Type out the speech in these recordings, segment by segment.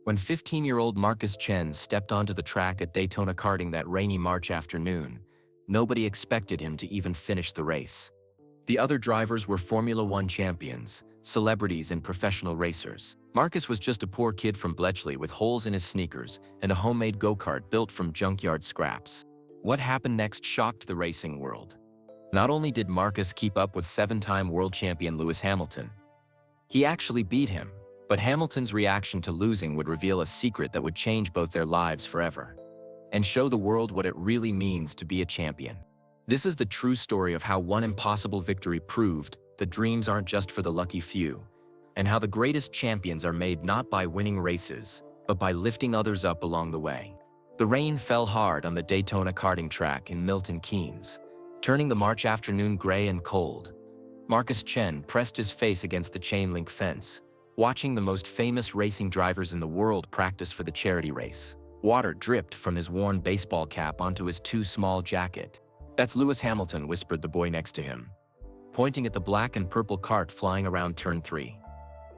When 15-year-old Marcus Chen stepped onto the track at Daytona karting that rainy March afternoon, nobody expected him to even finish the race. The other drivers were Formula One champions, celebrities and professional racers. Marcus was just a poor kid from Bletchley with holes in his sneakers and a homemade go-kart built from junkyard scraps. What happened next shocked the racing world. Not only did Marcus keep up with 7-time world champion Lewis Hamilton, he actually beat him. But Hamilton's reaction to losing would reveal a secret that would change both their lives forever and show the world what it really means to be a champion. This is the true story of how one impossible victory proved that dreams aren't just for the lucky few, and how the greatest champions are made not by winning races, but by lifting others up along the way. The rain fell hard on the Daytona karting track in Milton Keynes, turning the March afternoon gray and cold. Marcus Chen pressed his face against the chain-link fence, watching the most famous racing drivers in the world practice for the charity race. Water dripped from his worn baseball cap onto his too small jacket. "That's Lewis Hamilton," whispered the boy next to him, pointing at the black and purple cart flying around turn 3.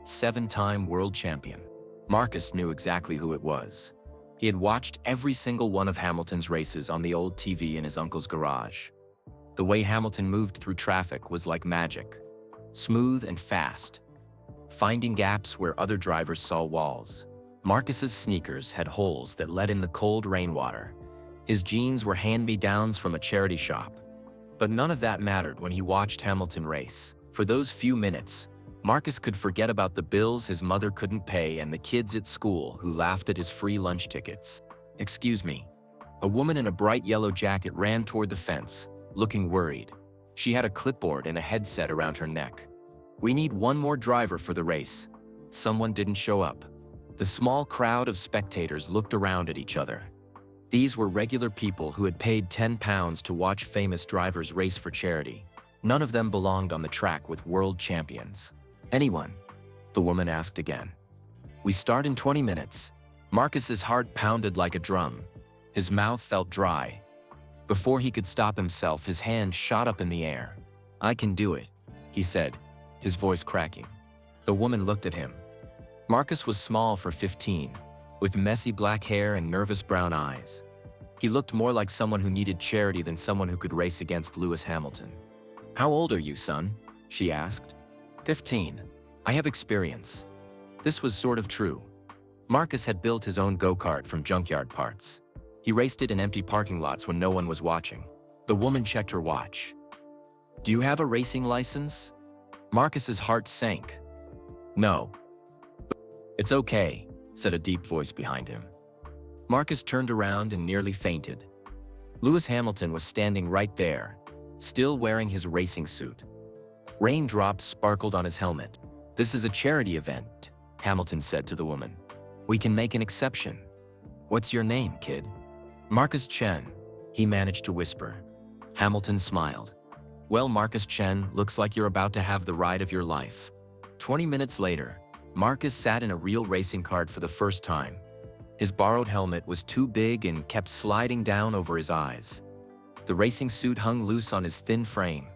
7-time world champion. Marcus knew exactly who it was. He had watched every single one of Hamilton's races on the old TV in his uncle's garage. The way Hamilton moved through traffic was like magic, smooth and fast, finding gaps where other drivers saw walls. Marcus's sneakers had holes that let in the cold rainwater. His jeans were hand-me-downs from a charity shop. But none of that mattered when he watched Hamilton race. For those few minutes, Marcus could forget about the bills his mother couldn't pay and the kids at school who laughed at his free lunch tickets. "Excuse me." A woman in a bright yellow jacket ran toward the fence, looking worried. She had a clipboard and a headset around her neck. "We need one more driver for the race." Someone didn't show up. The small crowd of spectators looked around at each other. These were regular people who had paid £10 to watch famous drivers race for charity. None of them belonged on the track with world champions. "Anyone?" the woman asked again. "We start in 20 minutes. Marcus's heart pounded like a drum. His mouth felt dry. Before he could stop himself, his hand shot up in the air. "I can do it," he said, his voice cracking. The woman looked at him. Marcus was small for 15, with messy black hair and nervous brown eyes. He looked more like someone who needed charity than someone who could race against Lewis Hamilton. "How old are you, son?" she asked. 15. "I have experience." This was sort of true. Marcus had built his own go-kart from junkyard parts. He raced it in empty parking lots when no one was watching. The woman checked her watch. "Do you have a racing license?" Marcus's heart sank. "No." "It's okay," said a deep voice behind him. Marcus turned around and nearly fainted. Lewis Hamilton was standing right there, still wearing his racing suit. Raindrops sparkled on his helmet. "This is a charity event," Hamilton said to the woman. "We can make an exception." "What's your name, kid?" "Marcus Chen," he managed to whisper. Hamilton smiled. "Well, Marcus Chen, looks like you're about to have the ride of your life." 20 minutes later, Marcus sat in a real racing kart for the first time. His borrowed helmet was too big and kept sliding down over his eyes. The racing suit hung loose on his thin frame.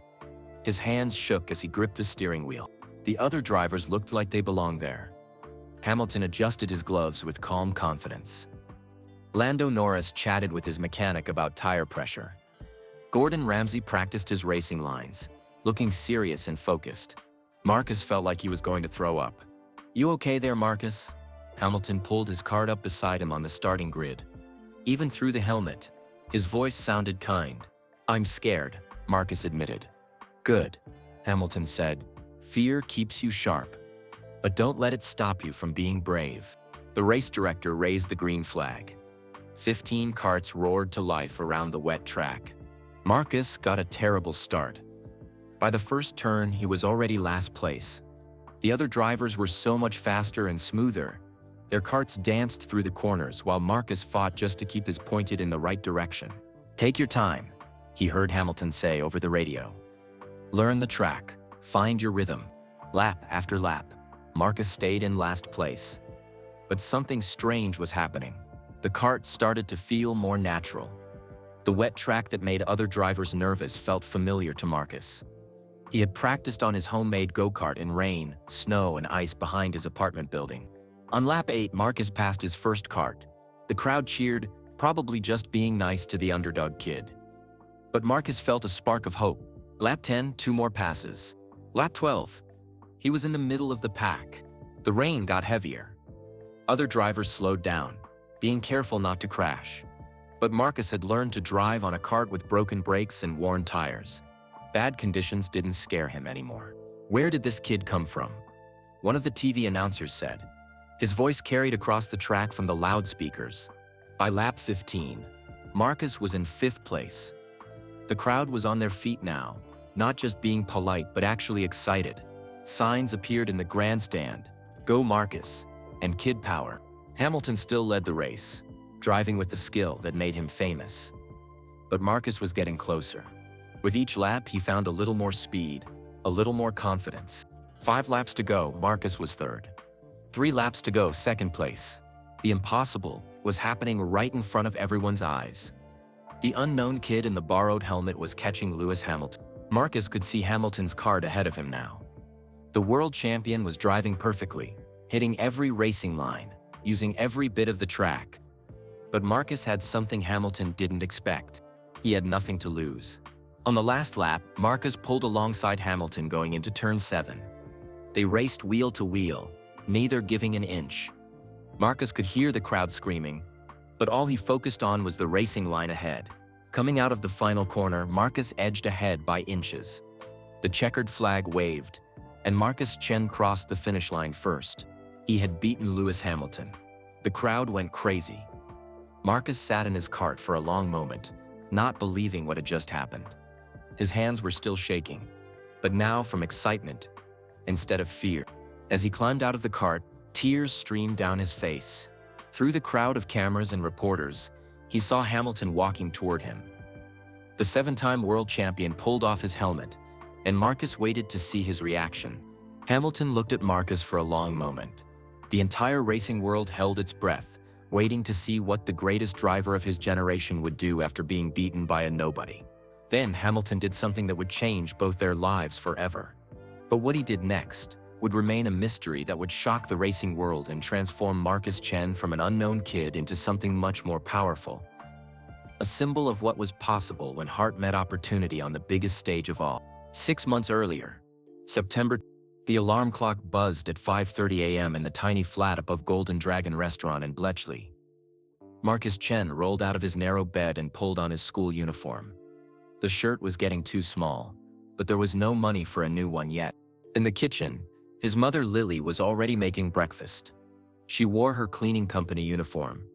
His hands shook as he gripped the steering wheel. The other drivers looked like they belonged there. Hamilton adjusted his gloves with calm confidence. Lando Norris chatted with his mechanic about tire pressure. Gordon Ramsay practiced his racing lines, looking serious and focused. Marcus felt like he was going to throw up. "You okay there, Marcus?" Hamilton pulled his kart up beside him on the starting grid. Even through the helmet, his voice sounded kind. "I'm scared," Marcus admitted. "Good," Hamilton said. "Fear keeps you sharp. But don't let it stop you from being brave." The race director raised the green flag. 15 karts roared to life around the wet track. Marcus got a terrible start. By the first turn, he was already last place. The other drivers were so much faster and smoother. Their karts danced through the corners while Marcus fought just to keep his pointed in the right direction. "Take your time," he heard Hamilton say over the radio. "Learn the track, find your rhythm." Lap after lap, Marcus stayed in last place. But something strange was happening. The kart started to feel more natural. The wet track that made other drivers nervous felt familiar to Marcus. He had practiced on his homemade go-kart in rain, snow, and ice behind his apartment building. On lap 8, Marcus passed his first kart. The crowd cheered, probably just being nice to the underdog kid. But Marcus felt a spark of hope. Lap 10, 2 more passes. Lap 12. He was in the middle of the pack. The rain got heavier. Other drivers slowed down, being careful not to crash. But Marcus had learned to drive on a kart with broken brakes and worn tires. Bad conditions didn't scare him anymore. Where did this kid come from? One of the TV announcers said. His voice carried across the track from the loudspeakers. By lap 15, Marcus was in 5th place. The crowd was on their feet now, not just being polite but actually excited. Signs appeared in the grandstand, "Go Marcus," and "Kid Power." Hamilton still led the race, driving with the skill that made him famous. But Marcus was getting closer. With each lap, he found a little more speed, a little more confidence. 5 laps to go, Marcus was 3rd. 3 laps to go, 2nd place. The impossible was happening right in front of everyone's eyes. The unknown kid in the borrowed helmet was catching Lewis Hamilton. Marcus could see Hamilton's kart ahead of him now. The world champion was driving perfectly, hitting every racing line, using every bit of the track. But Marcus had something Hamilton didn't expect. He had nothing to lose. On the last lap, Marcus pulled alongside Hamilton going into turn 7. They raced wheel to wheel, neither giving an inch. Marcus could hear the crowd screaming, but all he focused on was the racing line ahead. Coming out of the final corner, Marcus edged ahead by inches. The checkered flag waved, and Marcus Chen crossed the finish line first. He had beaten Lewis Hamilton. The crowd went crazy. Marcus sat in his kart for a long moment, not believing what had just happened. His hands were still shaking, but now from excitement instead of fear. As he climbed out of the kart, tears streamed down his face. Through the crowd of cameras and reporters, he saw Hamilton walking toward him. The 7-time world champion pulled off his helmet, and Marcus waited to see his reaction. Hamilton looked at Marcus for a long moment. The entire racing world held its breath, waiting to see what the greatest driver of his generation would do after being beaten by a nobody. Then Hamilton did something that would change both their lives forever. But what he did next would remain a mystery that would shock the racing world and transform Marcus Chen from an unknown kid into something much more powerful. A symbol of what was possible when heart met opportunity on the biggest stage of all. 6 months earlier, September, the alarm clock buzzed at 5:30 a.m. in the tiny flat above Golden Dragon restaurant in Bletchley. Marcus Chen rolled out of his narrow bed and pulled on his school uniform. The shirt was getting too small, but there was no money for a new one yet. In the kitchen, his mother Lily was already making breakfast. She wore her cleaning company uniform,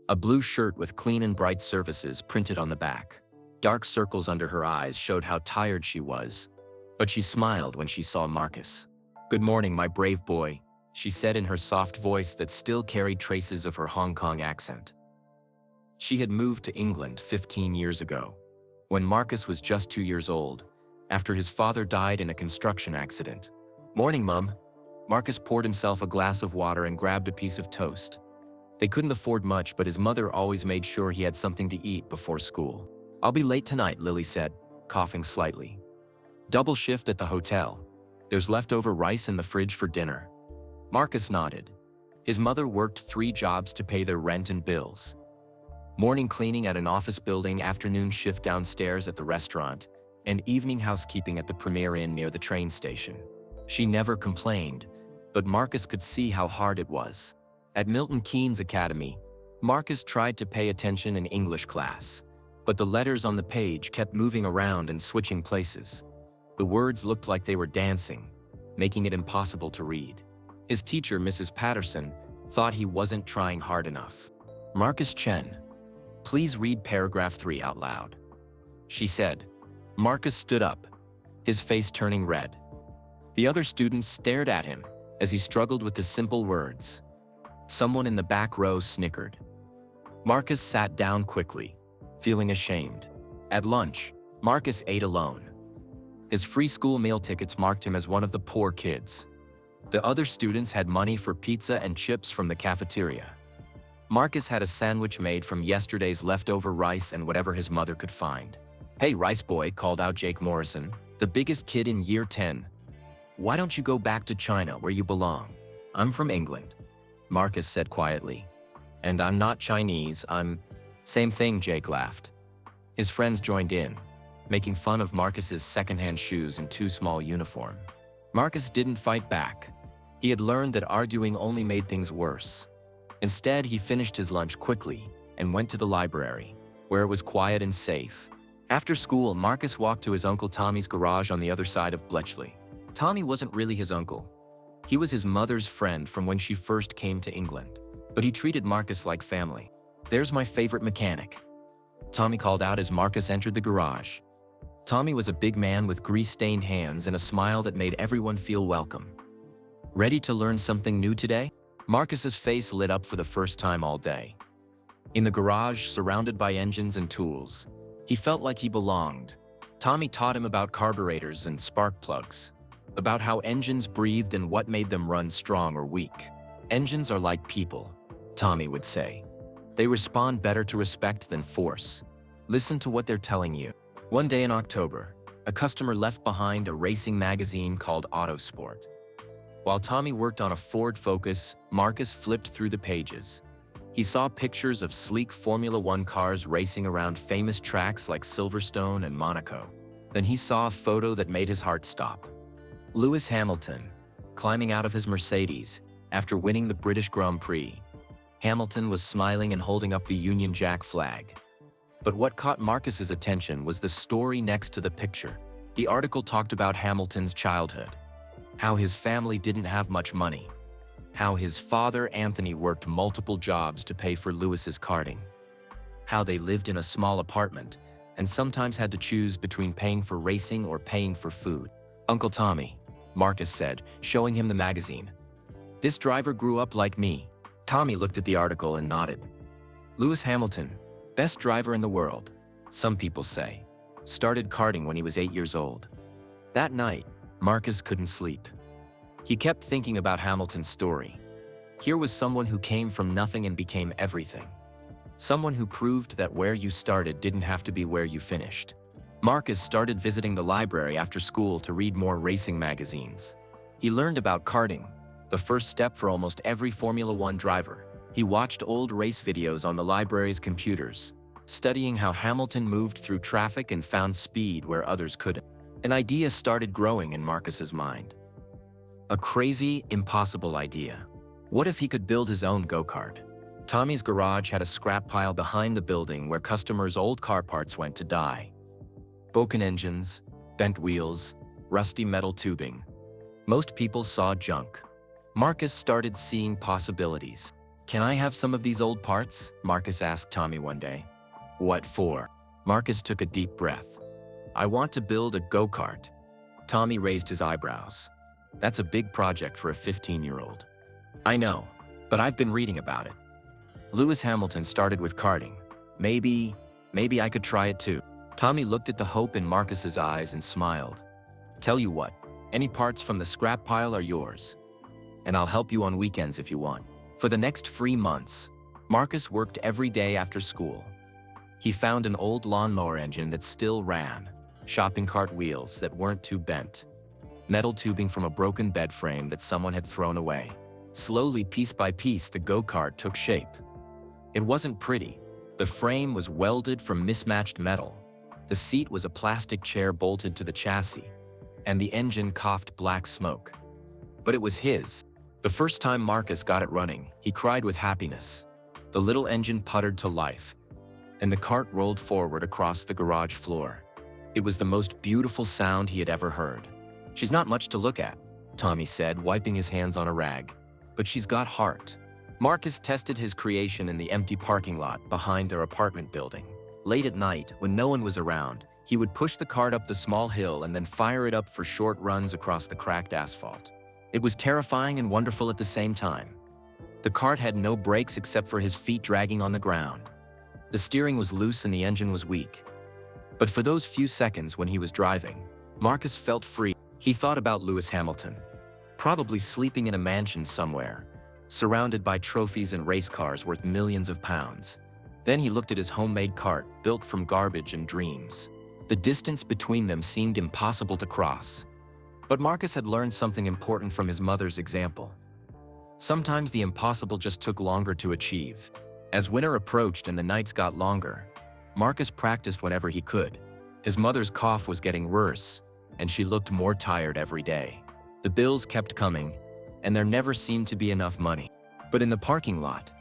a blue shirt with Clean and Bright Services printed on the back. Dark circles under her eyes showed how tired she was, but she smiled when she saw Marcus. "Good morning, my brave boy," she said in her soft voice that still carried traces of her Hong Kong accent. She had moved to England 15 years ago, when Marcus was just 2 years old, after his father died in a construction accident. "Morning, Mum." Marcus poured himself a glass of water and grabbed a piece of toast. They couldn't afford much, but his mother always made sure he had something to eat before school. "I'll be late tonight," Lily said, coughing slightly. "Double shift at the hotel. There's leftover rice in the fridge for dinner." Marcus nodded. His mother worked 3 jobs to pay their rent and bills. Morning cleaning at an office building, afternoon shift downstairs at the restaurant, and evening housekeeping at the Premier Inn near the train station. She never complained, but Marcus could see how hard it was. At Milton Keynes Academy, Marcus tried to pay attention in English class, but the letters on the page kept moving around and switching places. The words looked like they were dancing, making it impossible to read. His teacher, Mrs. Patterson, thought he wasn't trying hard enough. "Marcus Chen, please read paragraph 3 out loud," she said. Marcus stood up, his face turning red. The other students stared at him as he struggled with the simple words. Someone in the back row snickered. Marcus sat down quickly, feeling ashamed. At lunch, Marcus ate alone. His free school meal tickets marked him as one of the poor kids. The other students had money for pizza and chips from the cafeteria. Marcus had a sandwich made from yesterday's leftover rice and whatever his mother could find. "Hey, Rice Boy," called out Jake Morrison, the biggest kid in year 10. "Why don't you go back to China where you belong? I'm from England." Marcus said quietly. And I'm not Chinese, I'm… Same thing, Jake laughed. His friends joined in, making fun of Marcus's secondhand shoes and too small uniform. Marcus didn't fight back. He had learned that arguing only made things worse. Instead, he finished his lunch quickly and went to the library, where it was quiet and safe. After school, Marcus walked to his Uncle Tommy's garage on the other side of Bletchley. Tommy wasn't really his uncle. He was his mother's friend from when she first came to England, but he treated Marcus like family. "There's my favorite mechanic," Tommy called out as Marcus entered the garage. Tommy was a big man with grease-stained hands and a smile that made everyone feel welcome. "Ready to learn something new today?" Marcus's face lit up for the first time all day. In the garage, surrounded by engines and tools, he felt like he belonged. Tommy taught him about carburetors and spark plugs, about how engines breathed and what made them run strong or weak. "Engines are like people," Tommy would say. "They respond better to respect than force. Listen to what they're telling you." One day in October, a customer left behind a racing magazine called Autosport. While Tommy worked on a Ford Focus, Marcus flipped through the pages. He saw pictures of sleek Formula One cars racing around famous tracks like Silverstone and Monaco. Then he saw a photo that made his heart stop. Lewis Hamilton, climbing out of his Mercedes after winning the British Grand Prix. Hamilton was smiling and holding up the Union Jack flag. But what caught Marcus's attention was the story next to the picture. The article talked about Hamilton's childhood, how his family didn't have much money, how his father Anthony worked multiple jobs to pay for Lewis's karting, how they lived in a small apartment and sometimes had to choose between paying for racing or paying for food. "Uncle Tommy," Marcus said, showing him the magazine. "This driver grew up like me." Tommy looked at the article and nodded. "Lewis Hamilton, best driver in the world, some people say, started karting when he was 8 years old." That night, Marcus couldn't sleep. He kept thinking about Hamilton's story. Here was someone who came from nothing and became everything. Someone who proved that where you started didn't have to be where you finished. Marcus started visiting the library after school to read more racing magazines. He learned about karting, the first step for almost every Formula One driver. He watched old race videos on the library's computers, studying how Hamilton moved through traffic and found speed where others couldn't. An idea started growing in Marcus's mind. A crazy, impossible idea. What if he could build his own go-kart? Tommy's garage had a scrap pile behind the building where customers' old car parts went to die. Broken engines, bent wheels, rusty metal tubing. Most people saw junk. Marcus started seeing possibilities. "Can I have some of these old parts?" Marcus asked Tommy one day. "What for?" Marcus took a deep breath. "I want to build a go-kart." Tommy raised his eyebrows. "That's a big project for a 15-year-old. "I know, but I've been reading about it. Lewis Hamilton started with karting. Maybe I could try it too." Tommy looked at the hope in Marcus's eyes and smiled. "Tell you what, any parts from the scrap pile are yours. And I'll help you on weekends if you want." For the next 3 months, Marcus worked every day after school. He found an old lawnmower engine that still ran, shopping cart wheels that weren't too bent, metal tubing from a broken bed frame that someone had thrown away. Slowly, piece by piece, the go-kart took shape. It wasn't pretty. The frame was welded from mismatched metal. The seat was a plastic chair bolted to the chassis, and the engine coughed black smoke. But it was his. The first time Marcus got it running, he cried with happiness. The little engine puttered to life, and the cart rolled forward across the garage floor. It was the most beautiful sound he had ever heard. "She's not much to look at," Tommy said, wiping his hands on a rag. "But she's got heart." Marcus tested his creation in the empty parking lot behind their apartment building. Late at night, when no one was around, he would push the cart up the small hill and then fire it up for short runs across the cracked asphalt. It was terrifying and wonderful at the same time. The cart had no brakes except for his feet dragging on the ground. The steering was loose and the engine was weak. But for those few seconds when he was driving, Marcus felt free. He thought about Lewis Hamilton, probably sleeping in a mansion somewhere, surrounded by trophies and race cars worth millions of pounds. Then he looked at his homemade cart, built from garbage and dreams. The distance between them seemed impossible to cross. But Marcus had learned something important from his mother's example. Sometimes the impossible just took longer to achieve. As winter approached and the nights got longer, Marcus practiced whenever he could. His mother's cough was getting worse, and she looked more tired every day. The bills kept coming, and there never seemed to be enough money. But in the parking lot,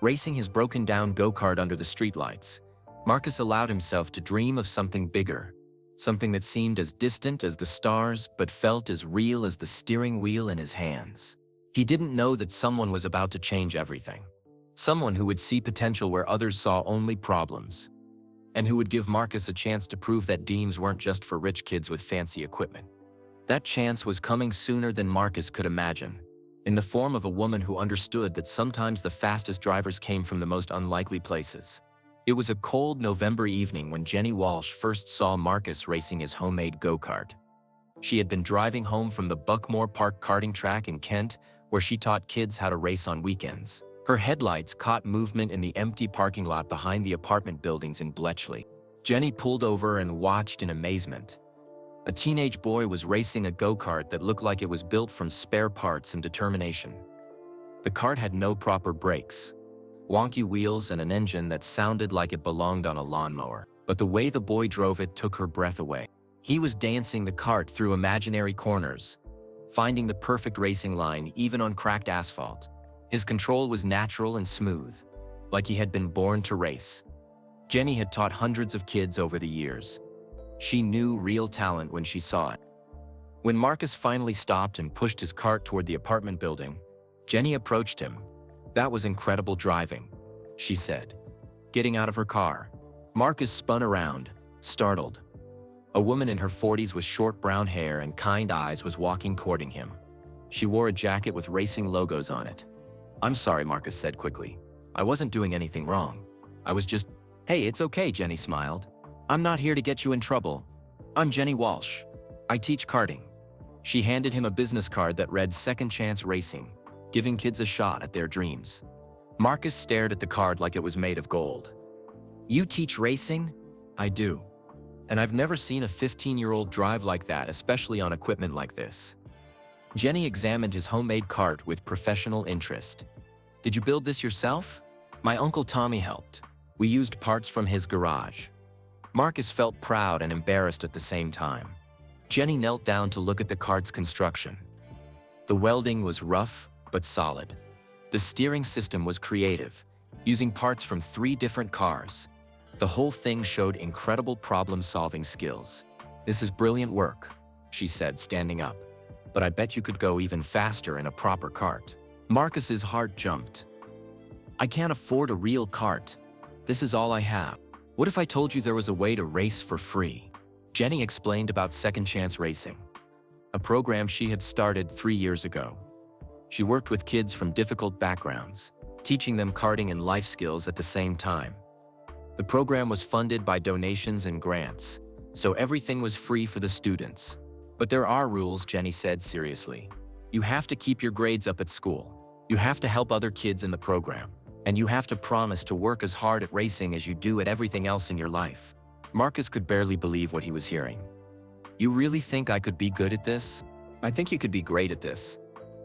racing his broken-down go-kart under the streetlights, Marcus allowed himself to dream of something bigger, something that seemed as distant as the stars but felt as real as the steering wheel in his hands. He didn't know that someone was about to change everything. Someone who would see potential where others saw only problems, and who would give Marcus a chance to prove that dreams weren't just for rich kids with fancy equipment. That chance was coming sooner than Marcus could imagine, in the form of a woman who understood that sometimes the fastest drivers came from the most unlikely places. It was a cold November evening when Jenny Walsh first saw Marcus racing his homemade go-kart. She had been driving home from the Buckmore Park karting track in Kent, where she taught kids how to race on weekends. Her headlights caught movement in the empty parking lot behind the apartment buildings in Bletchley. Jenny pulled over and watched in amazement. A teenage boy was racing a go-kart that looked like it was built from spare parts and determination. The kart had no proper brakes, wonky wheels, and an engine that sounded like it belonged on a lawnmower. But the way the boy drove it took her breath away. He was dancing the kart through imaginary corners, finding the perfect racing line even on cracked asphalt. His control was natural and smooth, like he had been born to race. Jenny had taught hundreds of kids over the years. She knew real talent when she saw it. When Marcus finally stopped and pushed his cart toward the apartment building, Jenny approached him. "That was incredible driving," she said, getting out of her car. Marcus spun around, startled. A woman in her 40s with short brown hair and kind eyes was walking courting him. She wore a jacket with racing logos on it. "I'm sorry," Marcus said quickly. "I wasn't doing anything wrong. I was just—" "Hey, it's okay," Jenny smiled. "I'm not here to get you in trouble. I'm Jenny Walsh. I teach karting." She handed him a business card that read Second Chance Racing, giving kids a shot at their dreams. Marcus stared at the card like it was made of gold. "You teach racing?" "I do. And I've never seen a 15-year-old drive like that, especially on equipment like this." Jenny examined his homemade kart with professional interest. "Did you build this yourself?" "My Uncle Tommy helped. We used parts from his garage." Marcus felt proud and embarrassed at the same time. Jenny knelt down to look at the kart's construction. The welding was rough but solid. The steering system was creative, using parts from 3 different cars. The whole thing showed incredible problem-solving skills. "This is brilliant work," she said, standing up. "But I bet you could go even faster in a proper kart." Marcus's heart jumped. "I can't afford a real kart. This is all I have. What if I told you there was a way to race for free?" Jenny explained about Second Chance Racing, a program she had started 3 years ago. She worked with kids from difficult backgrounds, teaching them karting and life skills at the same time. The program was funded by donations and grants, so everything was free for the students. "But there are rules," Jenny said seriously. "You have to keep your grades up at school. You have to help other kids in the program. And you have to promise to work as hard at racing as you do at everything else in your life." Marcus could barely believe what he was hearing. "You really think I could be good at this?" "I think you could be great at this.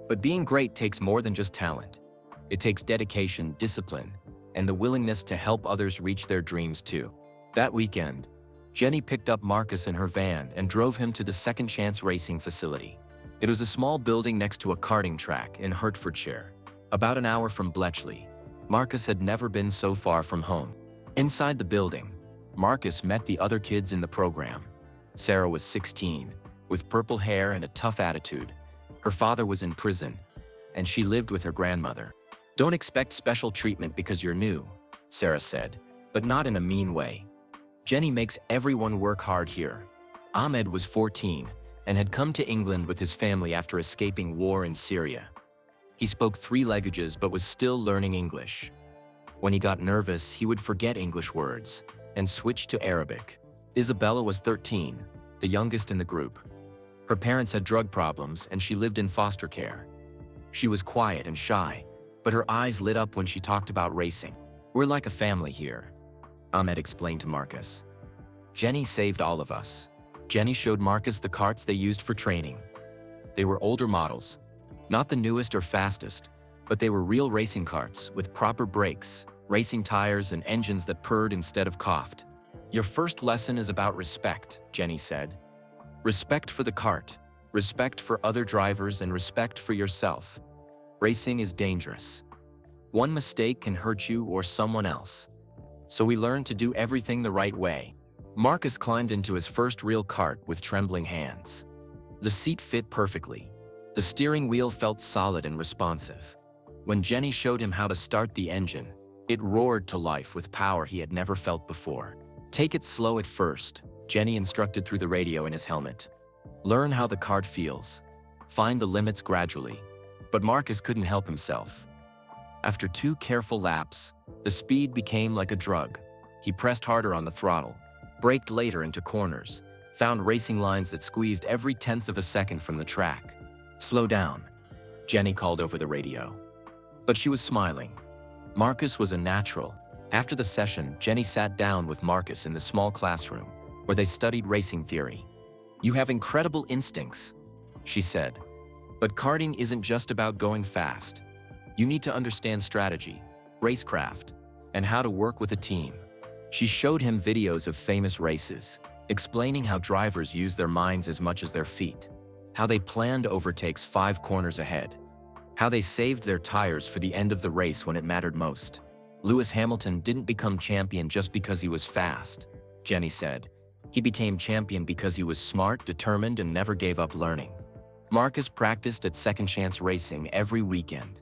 But being great takes more than just talent. It takes dedication, discipline, and the willingness to help others reach their dreams too." That weekend, Jenny picked up Marcus in her van and drove him to the Second Chance Racing facility. It was a small building next to a karting track in Hertfordshire, about an hour from Bletchley. Marcus had never been so far from home. Inside the building, Marcus met the other kids in the program. Sarah was 16, with purple hair and a tough attitude. Her father was in prison, and she lived with her grandmother. "Don't expect special treatment because you're new," Sarah said, but not in a mean way. "Jenny makes everyone work hard here." Ahmed was 14 and had come to England with his family after escaping war in Syria. He spoke 3 languages but was still learning English. When he got nervous, he would forget English words and switch to Arabic. Isabella was 13, the youngest in the group. Her parents had drug problems and she lived in foster care. She was quiet and shy, but her eyes lit up when she talked about racing. "We're like a family here," Ahmed explained to Marcus. "Jenny saved all of us." Jenny showed Marcus the karts they used for training. They were older models, not the newest or fastest, But they were real racing karts with proper brakes, racing tires, and engines that purred instead of coughed. "Your first lesson is about respect," Jenny said. "Respect for the kart, respect for other drivers, and respect for yourself. Racing is dangerous. One mistake can hurt you or someone else. So we learned to do everything the right way." Marcus climbed into his first real kart with trembling hands. The seat fit perfectly. The steering wheel felt solid and responsive. When Jenny showed him how to start the engine, it roared to life with power he had never felt before. "Take it slow at first," Jenny instructed through the radio in his helmet. "Learn how the kart feels. Find the limits gradually." But Marcus couldn't help himself. After 2 careful laps, the speed became like a drug. He pressed harder on the throttle, braked later into corners, found racing lines that squeezed every 1/10 of a second from the track. "Slow down," Jenny called over the radio. But she was smiling. Marcus was a natural. After the session, Jenny sat down with Marcus in the small classroom, where they studied racing theory. "You have incredible instincts," she said. "But karting isn't just about going fast. You need to understand strategy, racecraft, and how to work with a team." She showed him videos of famous races, explaining how drivers use their minds as much as their feet, how they planned overtakes 5 corners ahead, how they saved their tires for the end of the race when it mattered most. "Lewis Hamilton didn't become champion just because he was fast," Jenny said. "He became champion because he was smart, determined, and never gave up learning." Marcus practiced at Second Chance Racing every weekend.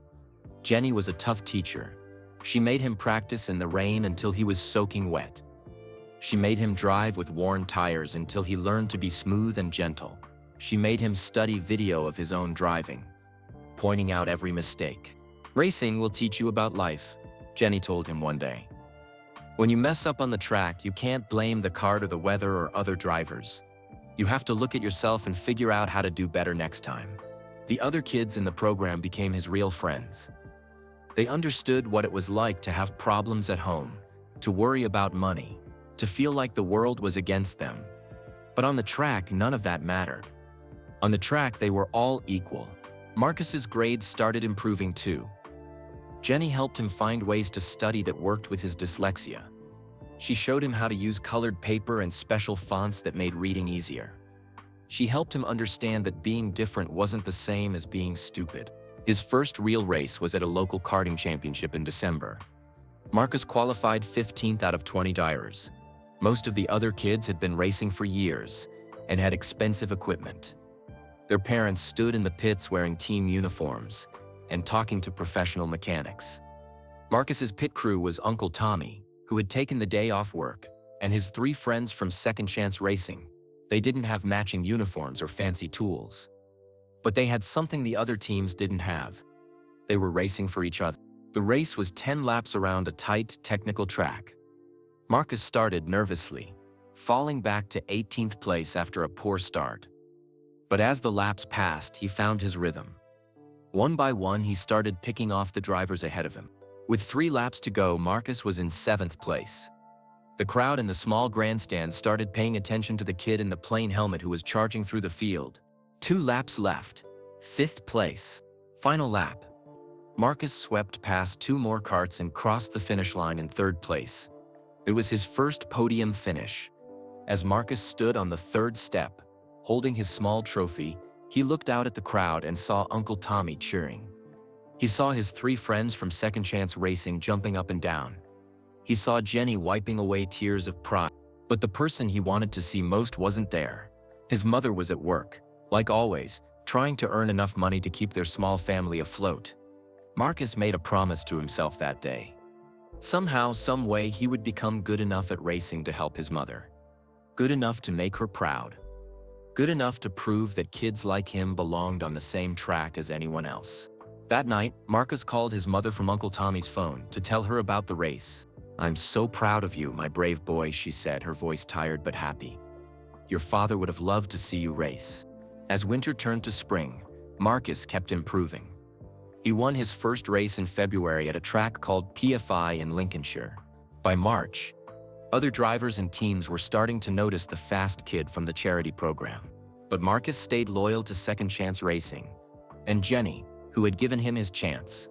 Jenny was a tough teacher. She made him practice in the rain until he was soaking wet. She made him drive with worn tires until he learned to be smooth and gentle. She made him study video of his own driving, pointing out every mistake. "Racing will teach you about life," Jenny told him one day. "When you mess up on the track, you can't blame the kart or the weather or other drivers. You have to look at yourself and figure out how to do better next time." The other kids in the program became his real friends. They understood what it was like to have problems at home, to worry about money, to feel like the world was against them. But on the track, none of that mattered. On the track, they were all equal. Marcus's grades started improving too. Jenny helped him find ways to study that worked with his dyslexia. She showed him how to use colored paper and special fonts that made reading easier. She helped him understand that being different wasn't the same as being stupid. His first real race was at a local karting championship in December. Marcus qualified 15th out of 20 drivers. Most of the other kids had been racing for years and had expensive equipment. Their parents stood in the pits wearing team uniforms and talking to professional mechanics. Marcus's pit crew was Uncle Tommy, who had taken the day off work, and his 3 friends from Second Chance Racing. They didn't have matching uniforms or fancy tools. But they had something the other teams didn't have. They were racing for each other. The race was 10 laps around a tight, technical track. Marcus started nervously, falling back to 18th place after a poor start. But as the laps passed, he found his rhythm. One by one, he started picking off the drivers ahead of him. With 3 laps to go, Marcus was in 7th place. The crowd in the small grandstand started paying attention to the kid in the plain helmet who was charging through the field. 2 laps left. 5th place. Final lap. Marcus swept past 2 more karts and crossed the finish line in 3rd place. It was his first podium finish. As Marcus stood on the 3rd step, holding his small trophy, he looked out at the crowd and saw Uncle Tommy cheering. He saw his 3 friends from Second Chance Racing jumping up and down. He saw Jenny wiping away tears of pride. But the person he wanted to see most wasn't there. His mother was at work, like always, trying to earn enough money to keep their small family afloat. Marcus made a promise to himself that day. Somehow, some way, he would become good enough at racing to help his mother. Good enough to make her proud. Good enough to prove that kids like him belonged on the same track as anyone else. That night, Marcus called his mother from Uncle Tommy's phone to tell her about the race. "I'm so proud of you, my brave boy," she said, her voice tired but happy. "Your father would have loved to see you race." As winter turned to spring, Marcus kept improving. He won his first race in February at a track called PFI in Lincolnshire. By March, other drivers and teams were starting to notice the fast kid from the charity program. But Marcus stayed loyal to Second Chance Racing. And Jenny, who had given him his chance,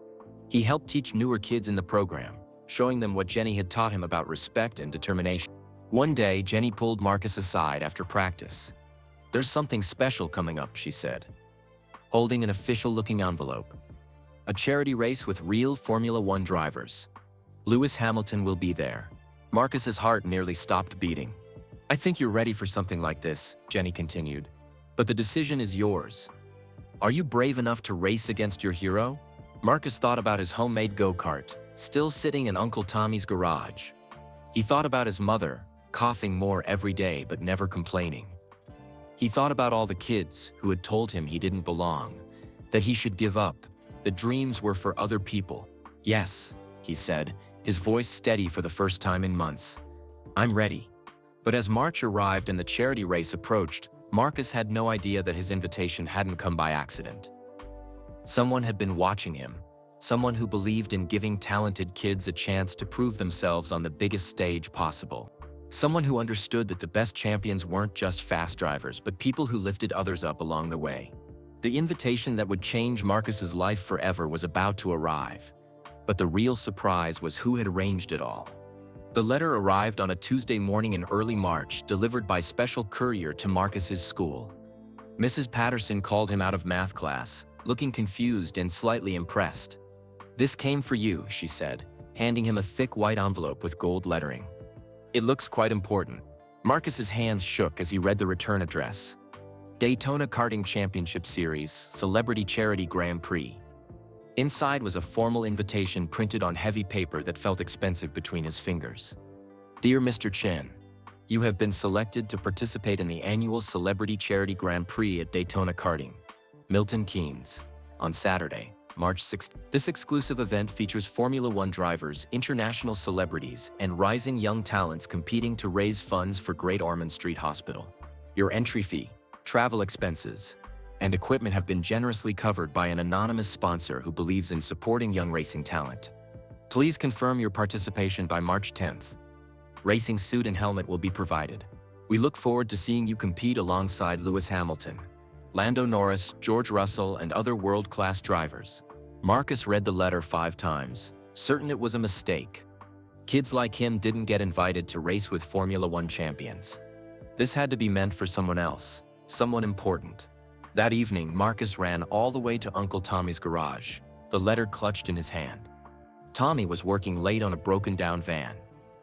He helped teach newer kids in the program, showing them what Jenny had taught him about respect and determination. One day, Jenny pulled Marcus aside after practice. "There's something special coming up," she said, holding an official-looking envelope. "A charity race with real Formula One drivers. Lewis Hamilton will be there." Marcus's heart nearly stopped beating. "I think you're ready for something like this," Jenny continued. "But the decision is yours. Are you brave enough to race against your hero?" Marcus thought about his homemade go-kart, still sitting in Uncle Tommy's garage. He thought about his mother, coughing more every day but never complaining. He thought about all the kids who had told him he didn't belong, that he should give up, that dreams were for other people. "Yes," he said, his voice steady for the first time in months. "I'm ready." But as March arrived and the charity race approached, Marcus had no idea that his invitation hadn't come by accident. Someone had been watching him, someone who believed in giving talented kids a chance to prove themselves on the biggest stage possible. Someone who understood that the best champions weren't just fast drivers, but people who lifted others up along the way. The invitation that would change Marcus's life forever was about to arrive. But the real surprise was who had arranged it all. The letter arrived on a Tuesday morning in early March, delivered by special courier to Marcus's school. Mrs. Patterson called him out of math class, looking confused and slightly impressed. "This came for you," she said, handing him a thick white envelope with gold lettering. "It looks quite important." Marcus's hands shook as he read the return address. Daytona Karting Championship Series, Celebrity Charity Grand Prix. Inside was a formal invitation printed on heavy paper that felt expensive between his fingers. "Dear Mr. Chen, you have been selected to participate in the annual Celebrity Charity Grand Prix at Daytona Karting, Milton Keynes, on Saturday, March 6th. This exclusive event features Formula One drivers, international celebrities, and rising young talents competing to raise funds for Great Ormond Street Hospital. Your entry fee, travel expenses, and equipment have been generously covered by an anonymous sponsor who believes in supporting young racing talent. Please confirm your participation by March 10th. Racing suit and helmet will be provided. We look forward to seeing you compete alongside Lewis Hamilton, Lando Norris, George Russell, and other world-class drivers." Marcus read the letter 5 times, certain it was a mistake. Kids like him didn't get invited to race with Formula One champions. This had to be meant for someone else, someone important. That evening, Marcus ran all the way to Uncle Tommy's garage, the letter clutched in his hand. Tommy was working late on a broken-down van,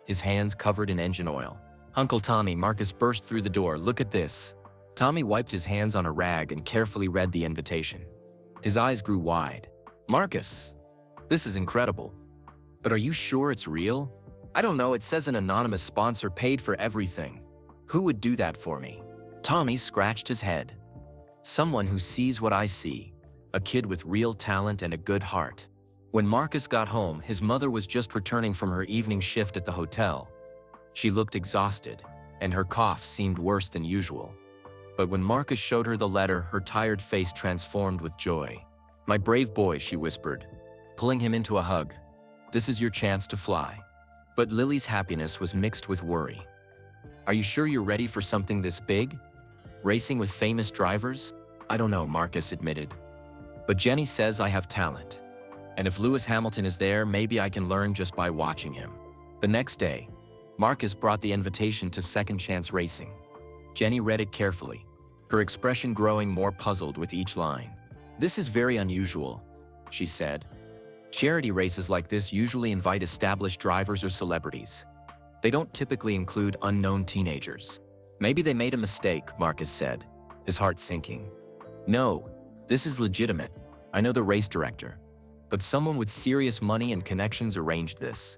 his hands covered in engine oil. "Uncle Tommy," Marcus burst through the door, "look at this." Tommy wiped his hands on a rag and carefully read the invitation. His eyes grew wide. "Marcus, this is incredible. But are you sure it's real?" "I don't know, it says an anonymous sponsor paid for everything. Who would do that for me?" Tommy scratched his head. "Someone who sees what I see, a kid with real talent and a good heart." When Marcus got home, his mother was just returning from her evening shift at the hotel. She looked exhausted, and her cough seemed worse than usual. But when Marcus showed her the letter, her tired face transformed with joy. "My brave boy," she whispered, pulling him into a hug. "This is your chance to fly." But Lily's happiness was mixed with worry. "Are you sure you're ready for something this big? Racing with famous drivers?" "I don't know," Marcus admitted. "But Jenny says I have talent. And if Lewis Hamilton is there, maybe I can learn just by watching him." The next day, Marcus brought the invitation to Second Chance Racing. Jenny read it carefully, her expression growing more puzzled with each line. "This is very unusual," she said. "Charity races like this usually invite established drivers or celebrities. They don't typically include unknown teenagers." "Maybe they made a mistake," Marcus said, his heart sinking. "No, this is legitimate. I know the race director. But someone with serious money and connections arranged this.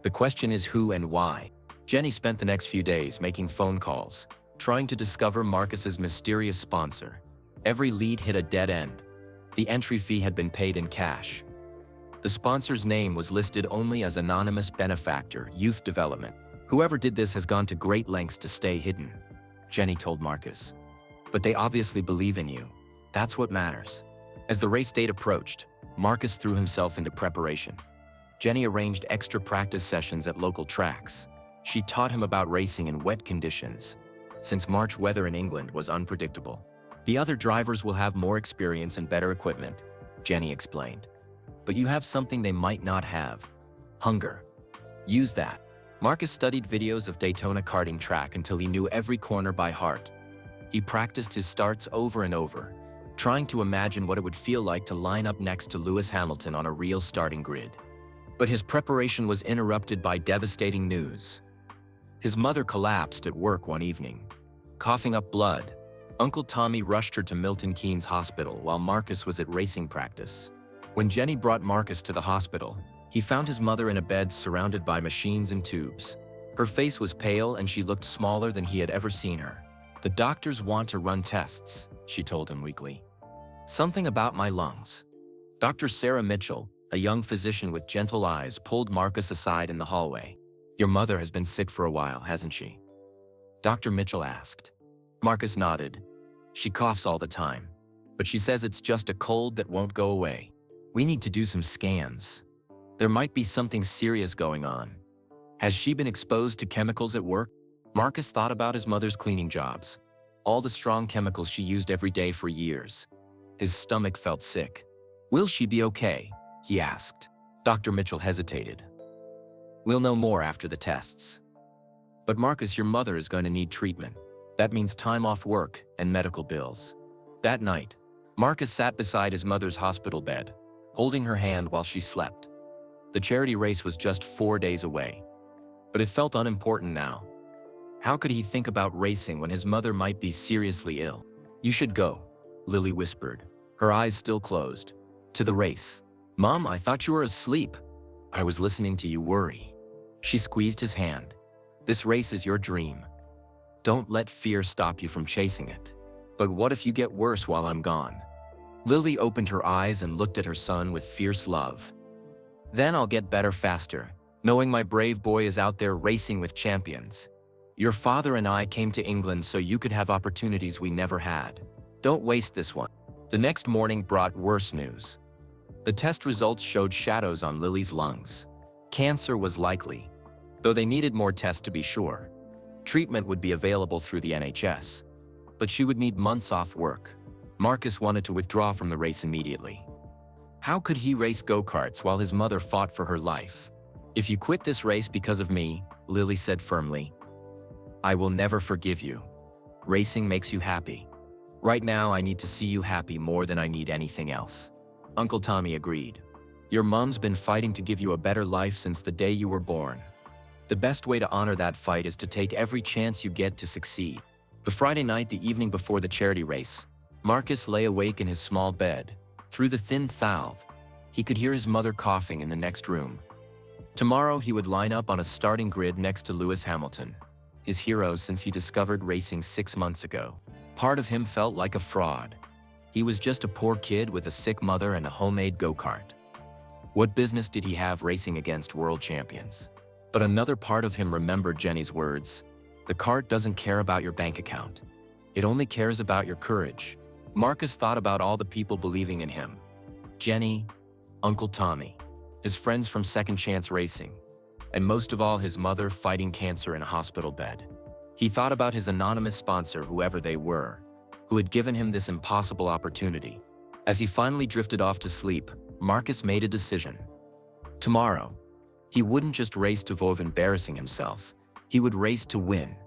The question is who and why." Jenny spent the next few days making phone calls, trying to discover Marcus's mysterious sponsor. Every lead hit a dead end. The entry fee had been paid in cash. The sponsor's name was listed only as anonymous benefactor, youth development. "Whoever did this has gone to great lengths to stay hidden," Jenny told Marcus. "But they obviously believe in you. That's what matters." As the race date approached, Marcus threw himself into preparation. Jenny arranged extra practice sessions at local tracks. She taught him about racing in wet conditions, since March weather in England was unpredictable. "The other drivers will have more experience and better equipment," Jenny explained. But you have something they might not have: hunger. Use that. Marcus studied videos of Daytona karting track until he knew every corner by heart. He practiced his starts over and over, trying to imagine what it would feel like to line up next to Lewis Hamilton on a real starting grid. But his preparation was interrupted by devastating news. His mother collapsed at work one evening, coughing up blood. Uncle Tommy rushed her to Milton Keynes Hospital while Marcus was at racing practice. When Jenny brought Marcus to the hospital, he found his mother in a bed surrounded by machines and tubes. Her face was pale and she looked smaller than he had ever seen her. "The doctors want to run tests," she told him weakly. "Something about my lungs." Dr. Sarah Mitchell, a young physician with gentle eyes, pulled Marcus aside in the hallway. "Your mother has been sick for a while, hasn't she?" Dr. Mitchell asked. Marcus nodded. "She coughs all the time, but she says it's just a cold that won't go away. We need to do some scans. There might be something serious going on. Has she been exposed to chemicals at work?" Marcus thought about his mother's cleaning jobs, all the strong chemicals she used every day for years. His stomach felt sick. "Will she be okay?" he asked. Dr. Mitchell hesitated. "We'll know more after the tests." "But Marcus, your mother is going to need treatment. That means time off work and medical bills." That night, Marcus sat beside his mother's hospital bed, holding her hand while she slept. The charity race was just 4 days away, but it felt unimportant now. How could he think about racing when his mother might be seriously ill? "You should go," Lily whispered, her eyes still closed. "To the race." "Mom, I thought you were asleep." "I was listening to you worry." She squeezed his hand. "This race is your dream. Don't let fear stop you from chasing it." "But what if you get worse while I'm gone?" Lily opened her eyes and looked at her son with fierce love. "Then I'll get better faster, knowing my brave boy is out there racing with champions. Your father and I came to England so you could have opportunities we never had. Don't waste this one." The next morning brought worse news. The test results showed shadows on Lily's lungs. Cancer was likely, though they needed more tests to be sure. Treatment would be available through the NHS, but she would need months off work. Marcus wanted to withdraw from the race immediately. How could he race go-karts while his mother fought for her life? "If you quit this race because of me," Lily said firmly, "I will never forgive you. Racing makes you happy. Right now, I need to see you happy more than I need anything else." Uncle Tommy agreed. "Your mom's been fighting to give you a better life since the day you were born. The best way to honor that fight is to take every chance you get to succeed." The Friday night, the evening before the charity race, Marcus lay awake in his small bed. Through the thin valve, he could hear his mother coughing in the next room. Tomorrow he would line up on a starting grid next to Lewis Hamilton, his hero since he discovered racing 6 months ago. Part of him felt like a fraud. He was just a poor kid with a sick mother and a homemade go-kart. What business did he have racing against world champions? But another part of him remembered Jenny's words. "The kart doesn't care about your bank account. It only cares about your courage." Marcus thought about all the people believing in him. Jenny, Uncle Tommy, his friends from Second Chance Racing, and most of all his mother fighting cancer in a hospital bed. He thought about his anonymous sponsor, whoever they were, who had given him this impossible opportunity. As he finally drifted off to sleep, Marcus made a decision. Tomorrow, he wouldn't just race to avoid embarrassing himself. He would race to win,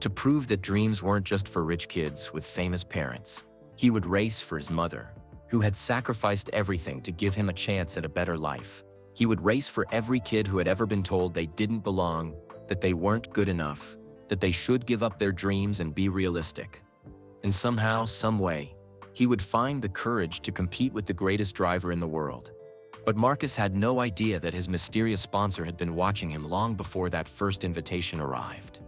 to prove that dreams weren't just for rich kids with famous parents. He would race for his mother, who had sacrificed everything to give him a chance at a better life. He would race for every kid who had ever been told they didn't belong, that they weren't good enough, that they should give up their dreams and be realistic. And somehow, some way, he would find the courage to compete with the greatest driver in the world. But Marcus had no idea that his mysterious sponsor had been watching him long before that first invitation arrived.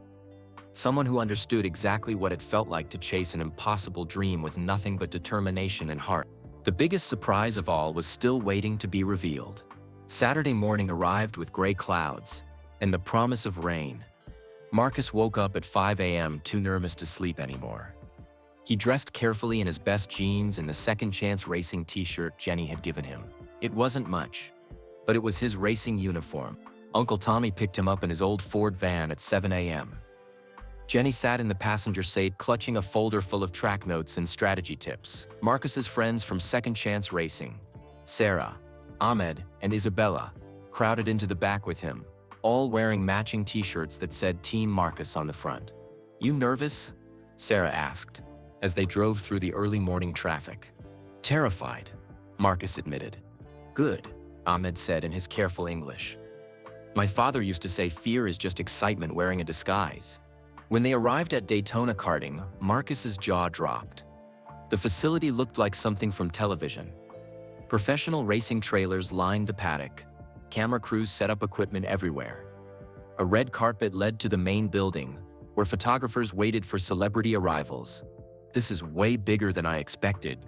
Someone who understood exactly what it felt like to chase an impossible dream with nothing but determination and heart. The biggest surprise of all was still waiting to be revealed. Saturday morning arrived with gray clouds and the promise of rain. Marcus woke up at 5 a.m. too nervous to sleep anymore. He dressed carefully in his best jeans and the Second Chance Racing t-shirt Jenny had given him. It wasn't much, but it was his racing uniform. Uncle Tommy picked him up in his old Ford van at 7 a.m. Jenny sat in the passenger seat clutching a folder full of track notes and strategy tips. Marcus's friends from Second Chance Racing, Sarah, Ahmed and Isabella crowded into the back with him, all wearing matching t-shirts that said Team Marcus on the front. "You nervous?" Sarah asked, as they drove through the early morning traffic. "Terrified," Marcus admitted. "Good," Ahmed said in his careful English. "My father used to say fear is just excitement wearing a disguise." When they arrived at Daytona Karting, Marcus's jaw dropped. The facility looked like something from television. Professional racing trailers lined the paddock. Camera crews set up equipment everywhere. A red carpet led to the main building, where photographers waited for celebrity arrivals. "This is way bigger than I expected,"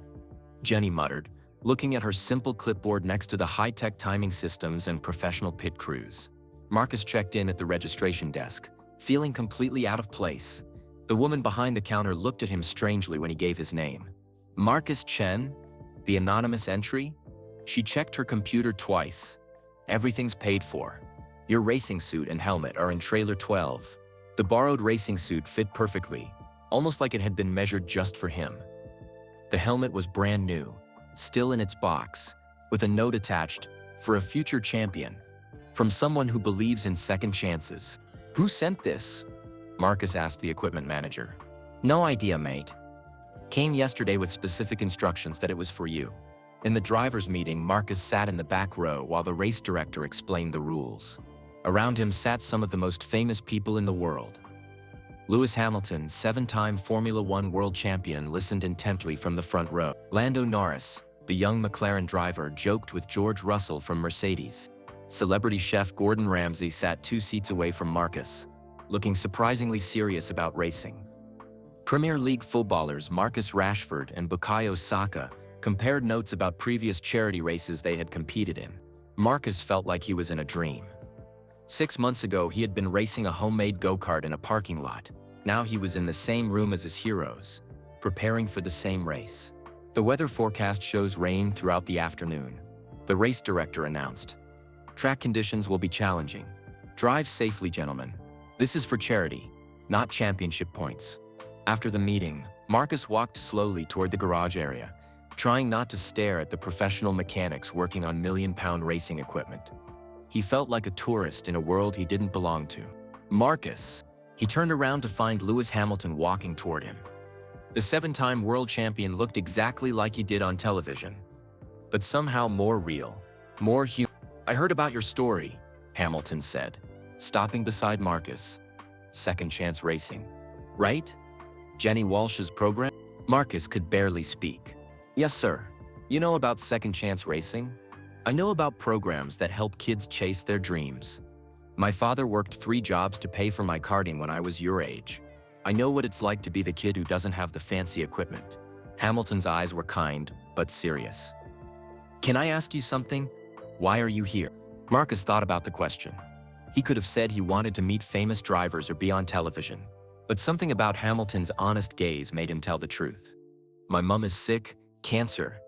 Jenny muttered, looking at her simple clipboard next to the high-tech timing systems and professional pit crews. Marcus checked in at the registration desk, feeling completely out of place. The woman behind the counter looked at him strangely when he gave his name. "Marcus Chen? The anonymous entry?" She checked her computer twice. "Everything's paid for. Your racing suit and helmet are in trailer 12. The borrowed racing suit fit perfectly, almost like it had been measured just for him. The helmet was brand new, still in its box, with a note attached, "For a future champion," from someone who believes in second chances. "Who sent this?" Marcus asked the equipment manager. "No idea, mate. Came yesterday with specific instructions that it was for you." In the driver's meeting, Marcus sat in the back row while the race director explained the rules. Around him sat some of the most famous people in the world. Lewis Hamilton, 7-time Formula One world champion, listened intently from the front row. Lando Norris, the young McLaren driver, joked with George Russell from Mercedes. Celebrity chef Gordon Ramsay sat 2 seats away from Marcus, looking surprisingly serious about racing. Premier League footballers Marcus Rashford and Bukayo Saka compared notes about previous charity races they had competed in. Marcus felt like he was in a dream. 6 months ago, he had been racing a homemade go-kart in a parking lot. Now he was in the same room as his heroes, preparing for the same race. The weather forecast shows rain throughout the afternoon, the race director announced. "Track conditions will be challenging. Drive safely, gentlemen. This is for charity, not championship points." After the meeting, Marcus walked slowly toward the garage area, trying not to stare at the professional mechanics working on million-pound racing equipment. He felt like a tourist in a world he didn't belong to. "Marcus!" He turned around to find Lewis Hamilton walking toward him. The 7-time world champion looked exactly like he did on television, but somehow more real, more human. "I heard about your story," Hamilton said, stopping beside Marcus. "Second Chance Racing, right? Jenny Walsh's program?" Marcus could barely speak. "Yes, sir. You know about Second Chance Racing? I know about programs that help kids chase their dreams. My father worked 3 jobs to pay for my karting when I was your age. I know what it's like to be the kid who doesn't have the fancy equipment." Hamilton's eyes were kind, but serious. "Can I ask you something? Why are you here?" Marcus thought about the question. He could have said he wanted to meet famous drivers or be on television, but something about Hamilton's honest gaze made him tell the truth. "My mum is sick, cancer.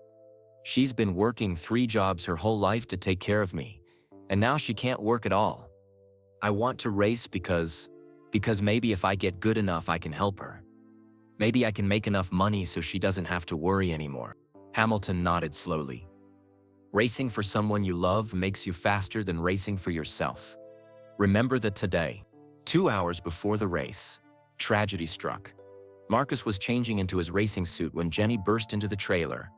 She's been working 3 jobs her whole life to take care of me, and now she can't work at all. I want to race because maybe if I get good enough I can help her. Maybe I can make enough money so she doesn't have to worry anymore." Hamilton nodded slowly. "Racing for someone you love makes you faster than racing for yourself. Remember that today." 2 hours before the race, tragedy struck. Marcus was changing into his racing suit when Jenny burst into the trailer,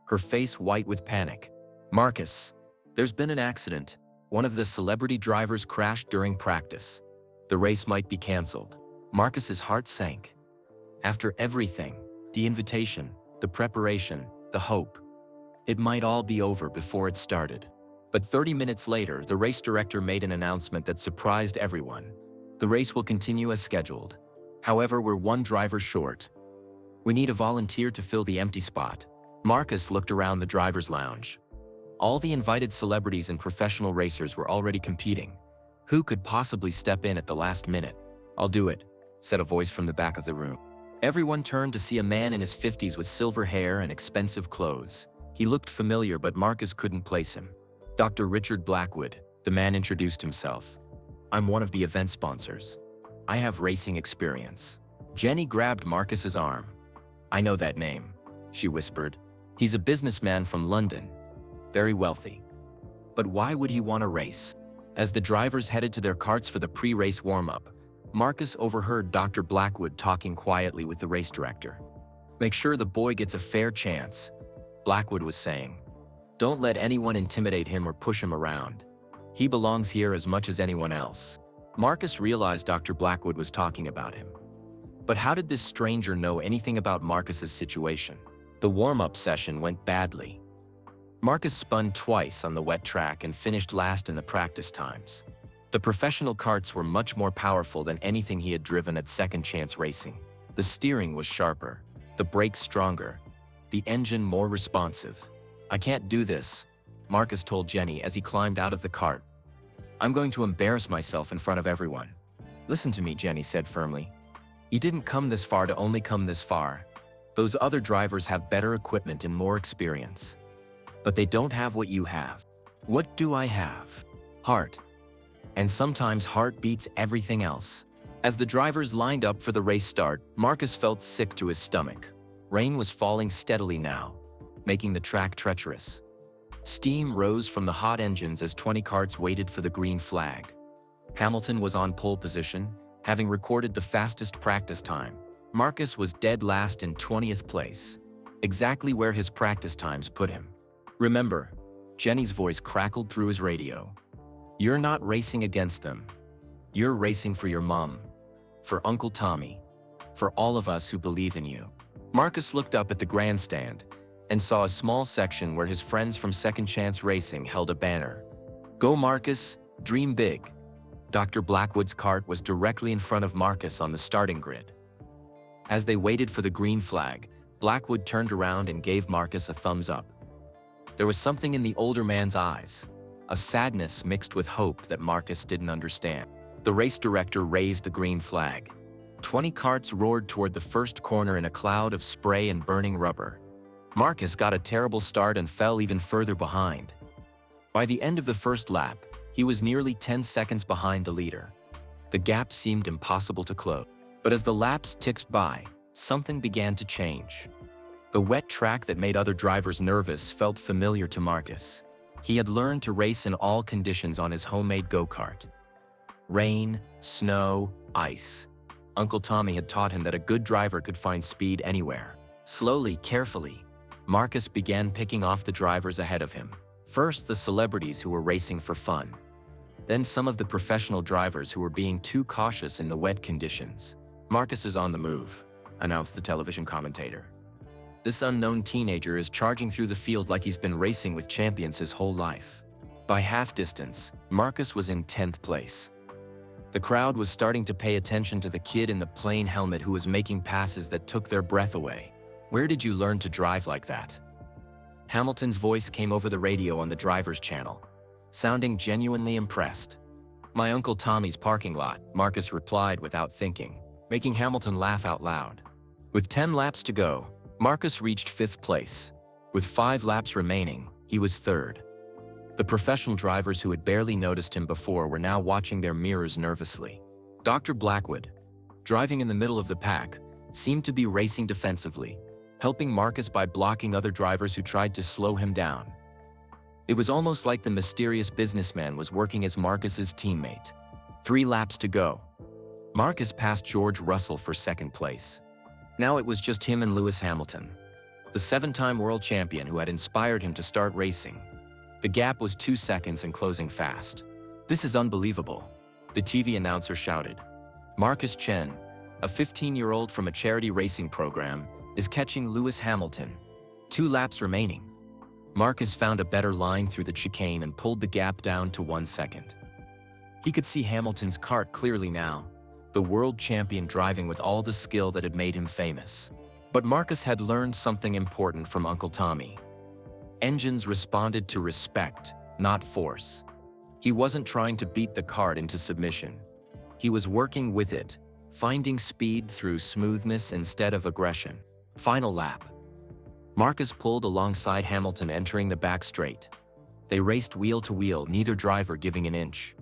her face white with panic. "Marcus, there's been an accident. One of the celebrity drivers crashed during practice. The race might be canceled." Marcus's heart sank. After everything, the invitation, the preparation, the hope, it might all be over before it started. But 30 minutes later, the race director made an announcement that surprised everyone. "The race will continue as scheduled. However, we're 1 driver short. We need a volunteer to fill the empty spot." Marcus looked around the driver's lounge. All the invited celebrities and professional racers were already competing. Who could possibly step in at the last minute? "I'll do it," said a voice from the back of the room. Everyone turned to see a man in his 50s with silver hair and expensive clothes. He looked familiar, but Marcus couldn't place him. "Dr. Richard Blackwood," the man introduced himself. "I'm one of the event sponsors. I have racing experience." Jenny grabbed Marcus's arm. "I know that name," she whispered. "He's a businessman from London. Very wealthy. But why would he want to race? As the drivers headed to their karts for the pre-race warm-up, Marcus overheard Dr. Blackwood talking quietly with the race director. "Make sure the boy gets a fair chance," Blackwood was saying. "Don't let anyone intimidate him or push him around. He belongs here as much as anyone else." Marcus realized Dr. Blackwood was talking about him. But how did this stranger know anything about Marcus's situation? The warm-up session went badly. Marcus spun twice on the wet track and finished last in the practice times. The professional karts were much more powerful than anything he had driven at Second Chance Racing. The steering was sharper, the brakes stronger, the engine more responsive. "I can't do this," Marcus told Jenny as he climbed out of the kart. "I'm going to embarrass myself in front of everyone." "Listen to me," Jenny said firmly. "You didn't come this far to only come this far. Those other drivers have better equipment and more experience. But they don't have what you have." "What do I have?" "Heart. And sometimes heart beats everything else." As the drivers lined up for the race start, Marcus felt sick to his stomach. Rain was falling steadily now, making the track treacherous. Steam rose from the hot engines as 20 karts waited for the green flag. Hamilton was on pole position, having recorded the fastest practice time. Marcus was dead last in 20th place, exactly where his practice times put him. "Remember," Jenny's voice crackled through his radio, "you're not racing against them. You're racing for your mom, for Uncle Tommy, for all of us who believe in you." Marcus looked up at the grandstand and saw a small section where his friends from Second Chance Racing held a banner. "Go Marcus, dream big." Dr. Blackwood's kart was directly in front of Marcus on the starting grid. As they waited for the green flag, Blackwood turned around and gave Marcus a thumbs up. There was something in the older man's eyes, a sadness mixed with hope that Marcus didn't understand. The race director raised the green flag. 20 karts roared toward the first corner in a cloud of spray and burning rubber. Marcus got a terrible start and fell even further behind. By the end of the first lap, he was nearly 10 seconds behind the leader. The gap seemed impossible to close. But as the laps ticked by, something began to change. The wet track that made other drivers nervous felt familiar to Marcus. He had learned to race in all conditions on his homemade go-kart. Rain, snow, ice. Uncle Tommy had taught him that a good driver could find speed anywhere. Slowly, carefully, Marcus began picking off the drivers ahead of him. First, the celebrities who were racing for fun. Then some of the professional drivers who were being too cautious in the wet conditions. "Marcus is on the move," announced the television commentator. "This unknown teenager is charging through the field like he's been racing with champions his whole life." By half distance, Marcus was in 10th place. The crowd was starting to pay attention to the kid in the plain helmet who was making passes that took their breath away. "Where did you learn to drive like that?" Hamilton's voice came over the radio on the driver's channel, sounding genuinely impressed. "My Uncle Tommy's parking lot," Marcus replied without thinking, making Hamilton laugh out loud. With 10 laps to go, Marcus reached 5th place. With 5 laps remaining, he was 3rd. The professional drivers who had barely noticed him before were now watching their mirrors nervously. Dr. Blackwood, driving in the middle of the pack, seemed to be racing defensively, helping Marcus by blocking other drivers who tried to slow him down. It was almost like the mysterious businessman was working as Marcus's teammate. 3 laps to go. Marcus passed George Russell for 2nd place. Now it was just him and Lewis Hamilton, the 7-time world champion who had inspired him to start racing. The gap was 2 seconds and closing fast. "This is unbelievable," the TV announcer shouted. "Marcus Chen, a 15-year-old from a charity racing program, is catching Lewis Hamilton. 2 laps remaining." Marcus found a better line through the chicane and pulled the gap down to 1 second. He could see Hamilton's kart clearly now, the world champion driving with all the skill that had made him famous. But Marcus had learned something important from Uncle Tommy. Engines responded to respect, not force. He wasn't trying to beat the kart into submission. He was working with it, finding speed through smoothness instead of aggression. Final lap. Marcus pulled alongside Hamilton entering the back straight. They raced wheel to wheel, neither driver giving an inch.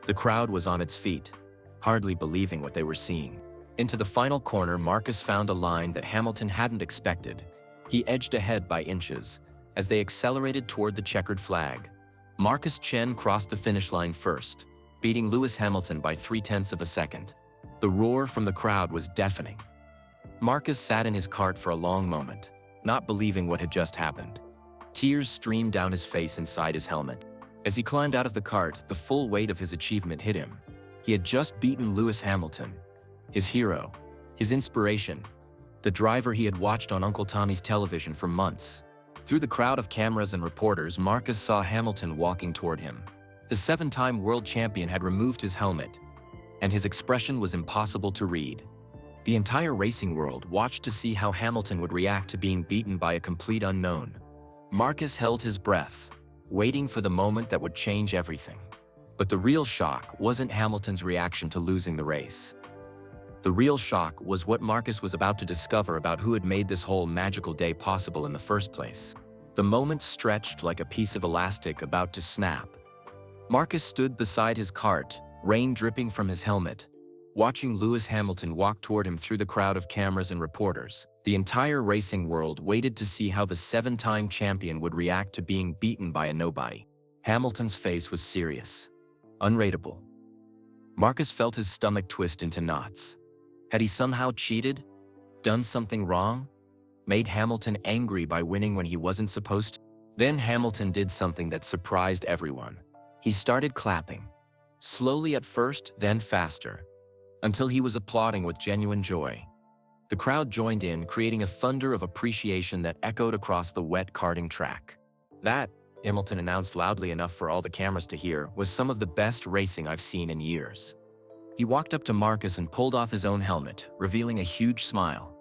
The crowd was on its feet, hardly believing what they were seeing. Into the final corner, Marcus found a line that Hamilton hadn't expected. He edged ahead by inches as they accelerated toward the checkered flag. Marcus Chen crossed the finish line first, beating Lewis Hamilton by 0.3 of a second. The roar from the crowd was deafening. Marcus sat in his cart for a long moment, not believing what had just happened. Tears streamed down his face inside his helmet. As he climbed out of the cart, the full weight of his achievement hit him. He had just beaten Lewis Hamilton, his hero, his inspiration, the driver he had watched on Uncle Tommy's television for months. Through the crowd of cameras and reporters, Marcus saw Hamilton walking toward him. The 7-time world champion had removed his helmet, and his expression was impossible to read. The entire racing world watched to see how Hamilton would react to being beaten by a complete unknown. Marcus held his breath, waiting for the moment that would change everything. But the real shock wasn't Hamilton's reaction to losing the race. The real shock was what Marcus was about to discover about who had made this whole magical day possible in the first place. The moment stretched like a piece of elastic about to snap. Marcus stood beside his cart, rain dripping from his helmet, watching Lewis Hamilton walk toward him through the crowd of cameras and reporters. The entire racing world waited to see how the 7-time champion would react to being beaten by a nobody. Hamilton's face was serious, unreadable. Marcus felt his stomach twist into knots. Had he somehow cheated? Done something wrong? Made Hamilton angry by winning when he wasn't supposed to? Then Hamilton did something that surprised everyone. He started clapping. Slowly at first, then faster, until he was applauding with genuine joy. The crowd joined in, creating a thunder of appreciation that echoed across the wet karting track. That, Hamilton announced loudly enough for all the cameras to hear, was some of the best racing I've seen in years. He walked up to Marcus and pulled off his own helmet, revealing a huge smile.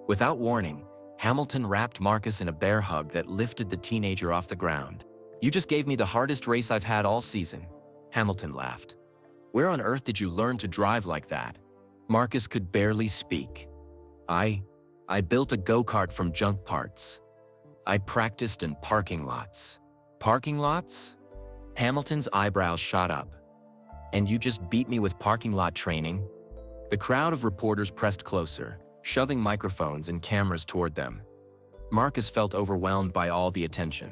Without warning, Hamilton wrapped Marcus in a bear hug that lifted the teenager off the ground. "You just gave me the hardest race I've had all season," Hamilton laughed. "Where on earth did you learn to drive like that?" Marcus could barely speak. I built a go-kart from junk parts. I practiced in parking lots." "Parking lots?" Hamilton's eyebrows shot up. "And you just beat me with parking lot training?" The crowd of reporters pressed closer, shoving microphones and cameras toward them. Marcus felt overwhelmed by all the attention.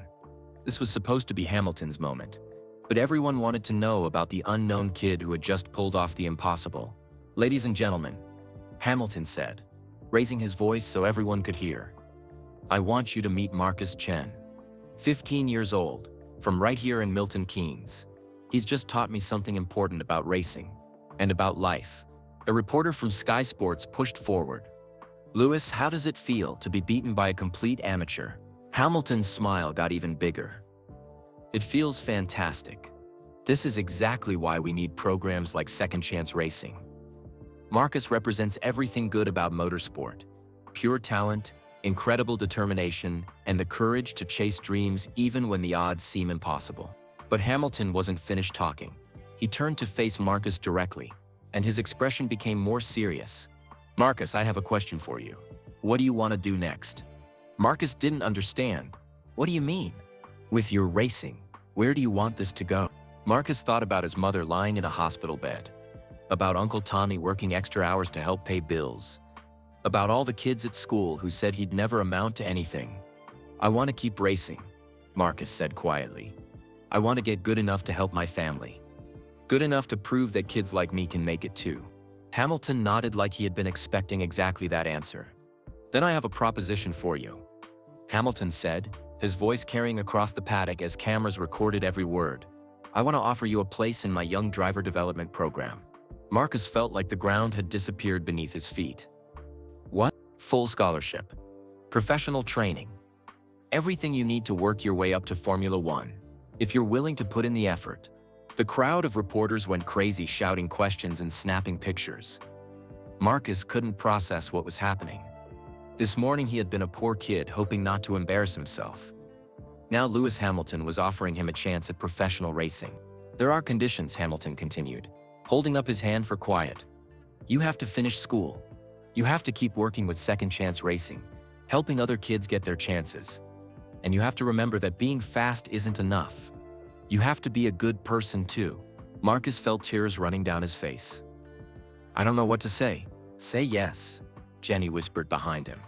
This was supposed to be Hamilton's moment, but everyone wanted to know about the unknown kid who had just pulled off the impossible. "Ladies and gentlemen," Hamilton said, raising his voice so everyone could hear, "I want you to meet Marcus Chen. 15 years old, from right here in Milton Keynes. He's just taught me something important about racing and about life." A reporter from Sky Sports pushed forward. "Lewis, how does it feel to be beaten by a complete amateur?" Hamilton's smile got even bigger. "It feels fantastic. This is exactly why we need programs like Second Chance Racing. Marcus represents everything good about motorsport: pure talent, incredible determination, and the courage to chase dreams even when the odds seem impossible." But Hamilton wasn't finished talking. He turned to face Marcus directly, and his expression became more serious. "Marcus, I have a question for you. What do you want to do next?" Marcus didn't understand. "What do you mean?" "With your racing, where do you want this to go?" Marcus thought about his mother lying in a hospital bed, about Uncle Tommy working extra hours to help pay bills, about all the kids at school who said he'd never amount to anything. "I want to keep racing," Marcus said quietly. "I want to get good enough to help my family. Good enough to prove that kids like me can make it too." Hamilton nodded like he had been expecting exactly that answer. "Then I have a proposition for you," Hamilton said, his voice carrying across the paddock as cameras recorded every word. "I want to offer you a place in my young driver development program." Marcus felt like the ground had disappeared beneath his feet. "What?" "Full scholarship. Professional training. Everything you need to work your way up to Formula One, if you're willing to put in the effort." The crowd of reporters went crazy, shouting questions and snapping pictures. Marcus couldn't process what was happening. This morning he had been a poor kid hoping not to embarrass himself. Now Lewis Hamilton was offering him a chance at professional racing. "There are conditions," Hamilton continued, holding up his hand for quiet. "You have to finish school. You have to keep working with Second Chance Racing, helping other kids get their chances. And you have to remember that being fast isn't enough. You have to be a good person too." Marcus felt tears running down his face. "I don't know what to say." "Say yes," Jenny whispered behind him.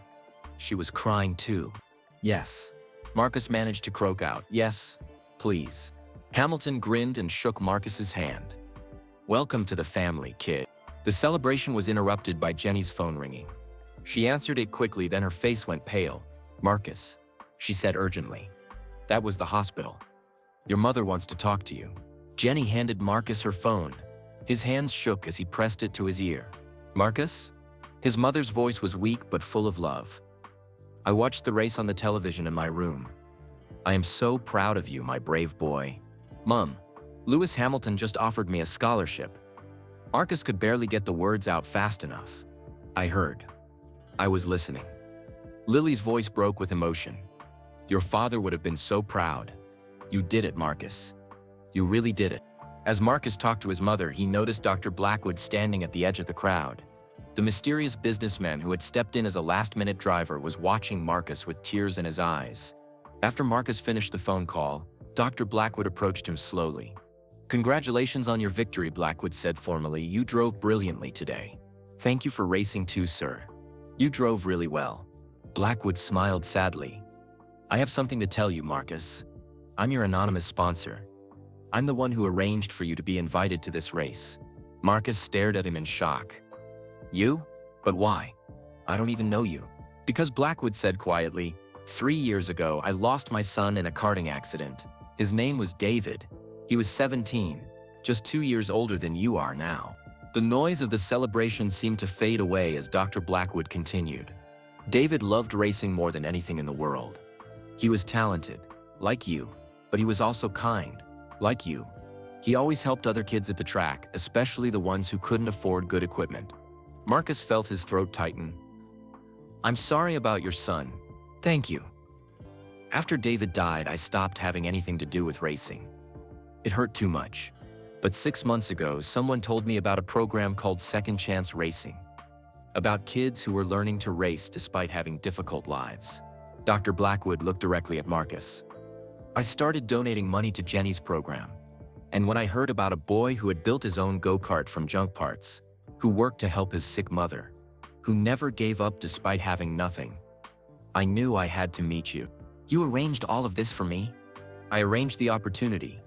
She was crying too. "Yes." Marcus managed to croak out, "Yes, please." Hamilton grinned and shook Marcus's hand. "Welcome to the family, kid." The celebration was interrupted by Jenny's phone ringing. She answered it quickly, then her face went pale. "Marcus," she said urgently. "That was the hospital. Your mother wants to talk to you." Jenny handed Marcus her phone. His hands shook as he pressed it to his ear. "Marcus?" His mother's voice was weak but full of love. "I watched the race on the television in my room. I am so proud of you, my brave boy." "Mom, Lewis Hamilton just offered me a scholarship." Marcus could barely get the words out fast enough. "I heard. I was listening." Lily's voice broke with emotion. "Your father would have been so proud. You did it, Marcus. You really did it." As Marcus talked to his mother, he noticed Dr. Blackwood standing at the edge of the crowd. The mysterious businessman who had stepped in as a last-minute driver was watching Marcus with tears in his eyes. After Marcus finished the phone call, Dr. Blackwood approached him slowly. "Congratulations on your victory," Blackwood said formally. "You drove brilliantly today." "Thank you for racing too, sir. You drove really well." Blackwood smiled sadly. "I have something to tell you, Marcus. I'm your anonymous sponsor. I'm the one who arranged for you to be invited to this race." Marcus stared at him in shock. "You? But why? I don't even know you." "Because," Blackwood said quietly, 3 years ago I lost my son in a karting accident. His name was David. He was 17, just 2 years older than you are now." The noise of the celebration seemed to fade away as Dr. Blackwood continued. "David loved racing more than anything in the world. He was talented, like you, but he was also kind, like you. He always helped other kids at the track, especially the ones who couldn't afford good equipment." Marcus felt his throat tighten. "I'm sorry about your son. Thank you. After David died, I stopped having anything to do with racing. It hurt too much. But 6 months ago, someone told me about a program called Second Chance Racing. About kids who were learning to race despite having difficult lives." Dr. Blackwood looked directly at Marcus. "I started donating money to Jenny's program. And when I heard about a boy who had built his own go-kart from junk parts, who worked to help his sick mother, who never gave up despite having nothing, I knew I had to meet you." "You arranged all of this for me?" "I arranged the opportunity,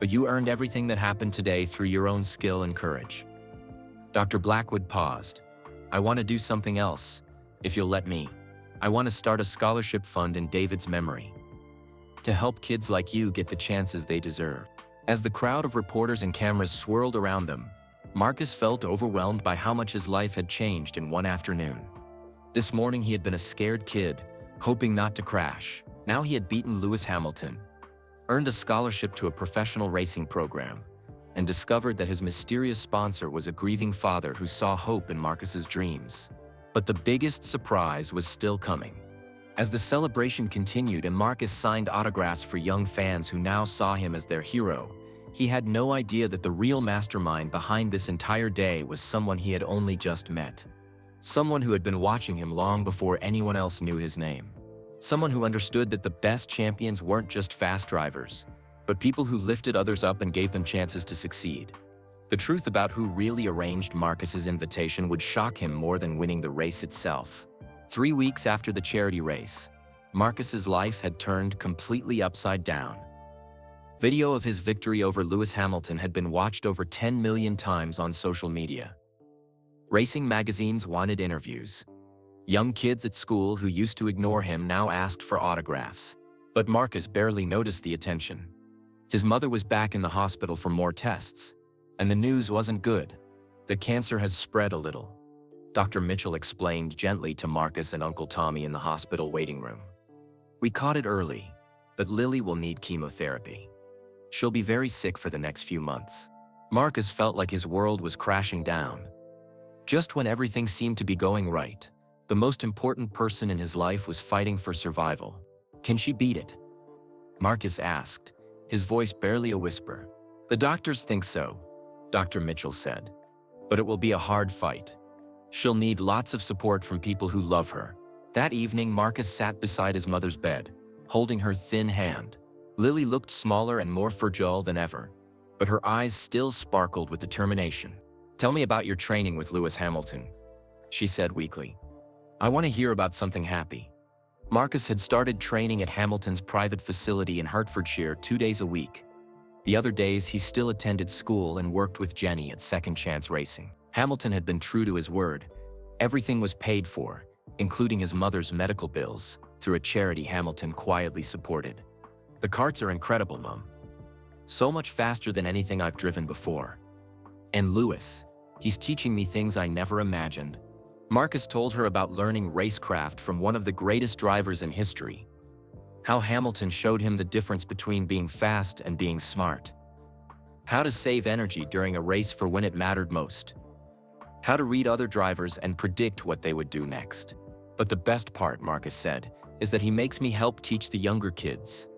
but you earned everything that happened today through your own skill and courage." Dr. Blackwood paused. "I want to do something else, if you'll let me. I want to start a scholarship fund in David's memory, to help kids like you get the chances they deserve." As the crowd of reporters and cameras swirled around them, Marcus felt overwhelmed by how much his life had changed in one afternoon. This morning he had been a scared kid, hoping not to crash. Now he had beaten Lewis Hamilton, earned a scholarship to a professional racing program, and discovered that his mysterious sponsor was a grieving father who saw hope in Marcus's dreams. But the biggest surprise was still coming. As the celebration continued and Marcus signed autographs for young fans who now saw him as their hero, he had no idea that the real mastermind behind this entire day was someone he had only just met. Someone who had been watching him long before anyone else knew his name. Someone who understood that the best champions weren't just fast drivers, but people who lifted others up and gave them chances to succeed. The truth about who really arranged Marcus's invitation would shock him more than winning the race itself. 3 weeks after the charity race, Marcus's life had turned completely upside down. Video of his victory over Lewis Hamilton had been watched over 10 million times on social media. Racing magazines wanted interviews. Young kids at school who used to ignore him now asked for autographs. But Marcus barely noticed the attention. His mother was back in the hospital for more tests, and the news wasn't good. "The cancer has spread a little," Dr. Mitchell explained gently to Marcus and Uncle Tommy in the hospital waiting room. "We caught it early, but Lily will need chemotherapy. She'll be very sick for the next few months." Marcus felt like his world was crashing down. Just when everything seemed to be going right, the most important person in his life was fighting for survival. "Can she beat it?" Marcus asked, his voice barely a whisper. "The doctors think so," Dr. Mitchell said. "But it will be a hard fight. She'll need lots of support from people who love her." That evening, Marcus sat beside his mother's bed, holding her thin hand. Lily looked smaller and more fragile than ever, but her eyes still sparkled with determination. "Tell me about your training with Lewis Hamilton," she said weakly. "I want to hear about something happy." Marcus had started training at Hamilton's private facility in Hertfordshire 2 days a week. The other days, he still attended school and worked with Jenny at Second Chance Racing. Hamilton had been true to his word. Everything was paid for, including his mother's medical bills, through a charity Hamilton quietly supported. The karts are incredible, Mom. So much faster than anything I've driven before. And Lewis, he's teaching me things I never imagined. Marcus told her about learning racecraft from one of the greatest drivers in history. How Hamilton showed him the difference between being fast and being smart. How to save energy during a race for when it mattered most. How to read other drivers and predict what they would do next. But the best part, Marcus said, is that he makes me help teach the younger kids.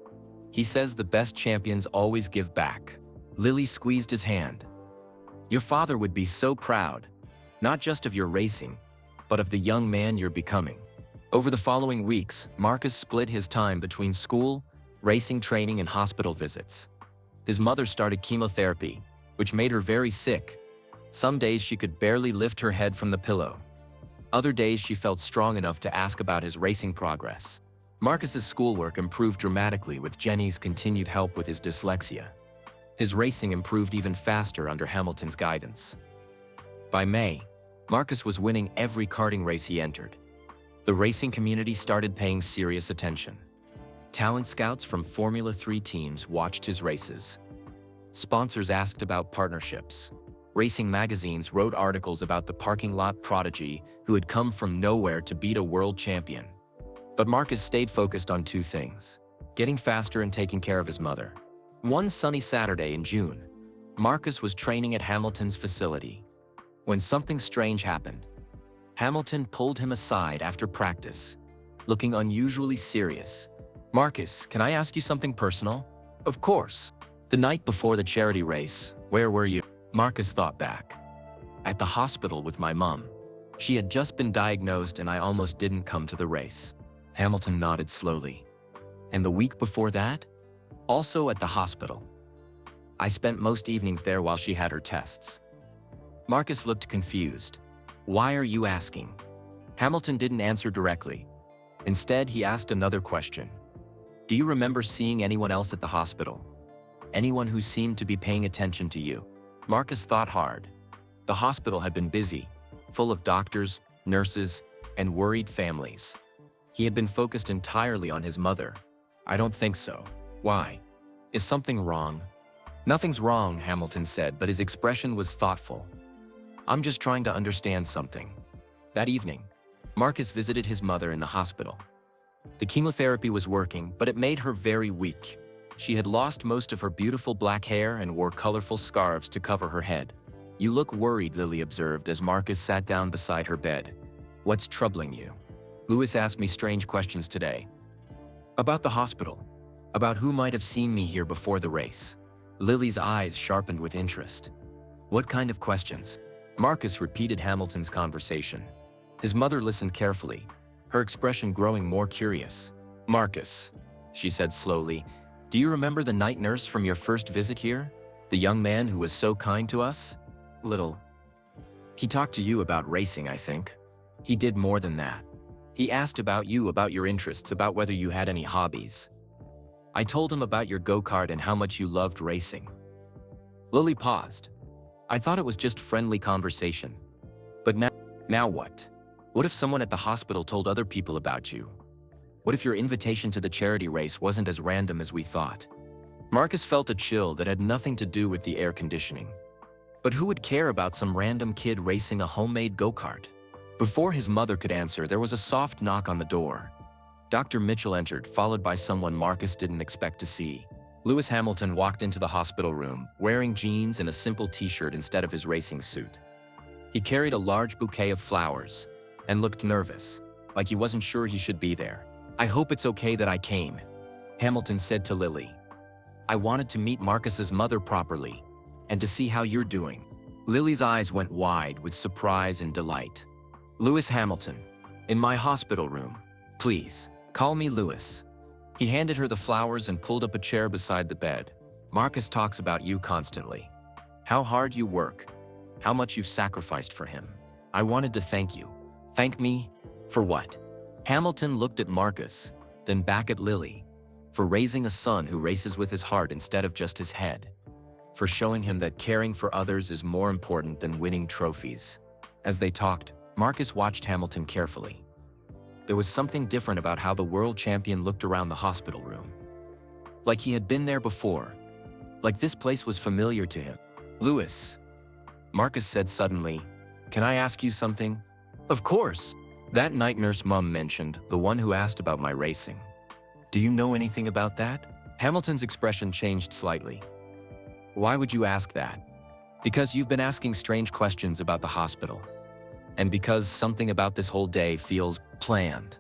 He says the best champions always give back. Lily squeezed his hand. Your father would be so proud, not just of your racing, but of the young man you're becoming. Over the following weeks, Marcus split his time between school, racing training, and hospital visits. His mother started chemotherapy, which made her very sick. Some days she could barely lift her head from the pillow. Other days she felt strong enough to ask about his racing progress. Marcus's schoolwork improved dramatically with Jenny's continued help with his dyslexia. His racing improved even faster under Hamilton's guidance. By May, Marcus was winning every karting race he entered. The racing community started paying serious attention. Talent scouts from Formula 3 teams watched his races. Sponsors asked about partnerships. Racing magazines wrote articles about the parking lot prodigy who had come from nowhere to beat a world champion. But Marcus stayed focused on two things: getting faster and taking care of his mother. One sunny Saturday in June, Marcus was training at Hamilton's facility when something strange happened. Hamilton pulled him aside after practice, looking unusually serious. Marcus, can I ask you something personal? Of course. The night before the charity race, where were you? Marcus thought back. At the hospital with my mom. She had just been diagnosed and I almost didn't come to the race. Hamilton nodded slowly. And the week before that? Also at the hospital. I spent most evenings there while she had her tests. Marcus looked confused. Why are you asking? Hamilton didn't answer directly. Instead, he asked another question. Do you remember seeing anyone else at the hospital? Anyone who seemed to be paying attention to you? Marcus thought hard. The hospital had been busy, full of doctors, nurses, and worried families. He had been focused entirely on his mother. I don't think so. Why? Is something wrong? Nothing's wrong, Hamilton said, but his expression was thoughtful. I'm just trying to understand something. That evening, Marcus visited his mother in the hospital. The chemotherapy was working, but it made her very weak. She had lost most of her beautiful black hair and wore colorful scarves to cover her head. You look worried, Lily observed as Marcus sat down beside her bed. What's troubling you? Lewis asked me strange questions today. About the hospital. About who might have seen me here before the race. Lily's eyes sharpened with interest. What kind of questions? Marcus repeated Hamilton's conversation. His mother listened carefully, her expression growing more curious. Marcus, she said slowly, do you remember the night nurse from your first visit here? The young man who was so kind to us? Little. He talked to you about racing, I think. He did more than that. He asked about you, about your interests, about whether you had any hobbies. I told him about your go-kart and how much you loved racing. Lily paused. I thought it was just friendly conversation. But now what? What if someone at the hospital told other people about you? What if your invitation to the charity race wasn't as random as we thought? Marcus felt a chill that had nothing to do with the air conditioning. But who would care about some random kid racing a homemade go-kart? Before his mother could answer, there was a soft knock on the door. Dr. Mitchell entered, followed by someone Marcus didn't expect to see. Lewis Hamilton walked into the hospital room, wearing jeans and a simple t-shirt instead of his racing suit. He carried a large bouquet of flowers and looked nervous, like he wasn't sure he should be there. I hope it's okay that I came, Hamilton said to Lily. I wanted to meet Marcus's mother properly and to see how you're doing. Lily's eyes went wide with surprise and delight. Lewis Hamilton, in my hospital room. Please, call me Lewis. He handed her the flowers and pulled up a chair beside the bed. Marcus talks about you constantly. How hard you work. How much you've sacrificed for him. I wanted to thank you. Thank me? For what? Hamilton looked at Marcus, then back at Lily. For raising a son who races with his heart instead of just his head. for showing him that caring for others is more important than winning trophies. As they talked, Marcus watched Hamilton carefully. There was something different about how the world champion looked around the hospital room. Like he had been there before. Like this place was familiar to him. "Lewis," Marcus said suddenly, "can I ask you something?" "Of course." "That night Nurse Mum mentioned, the one who asked about my racing. Do you know anything about that?" Hamilton's expression changed slightly. "Why would you ask that?" "Because you've been asking strange questions about the hospital. And because something about this whole day feels planned.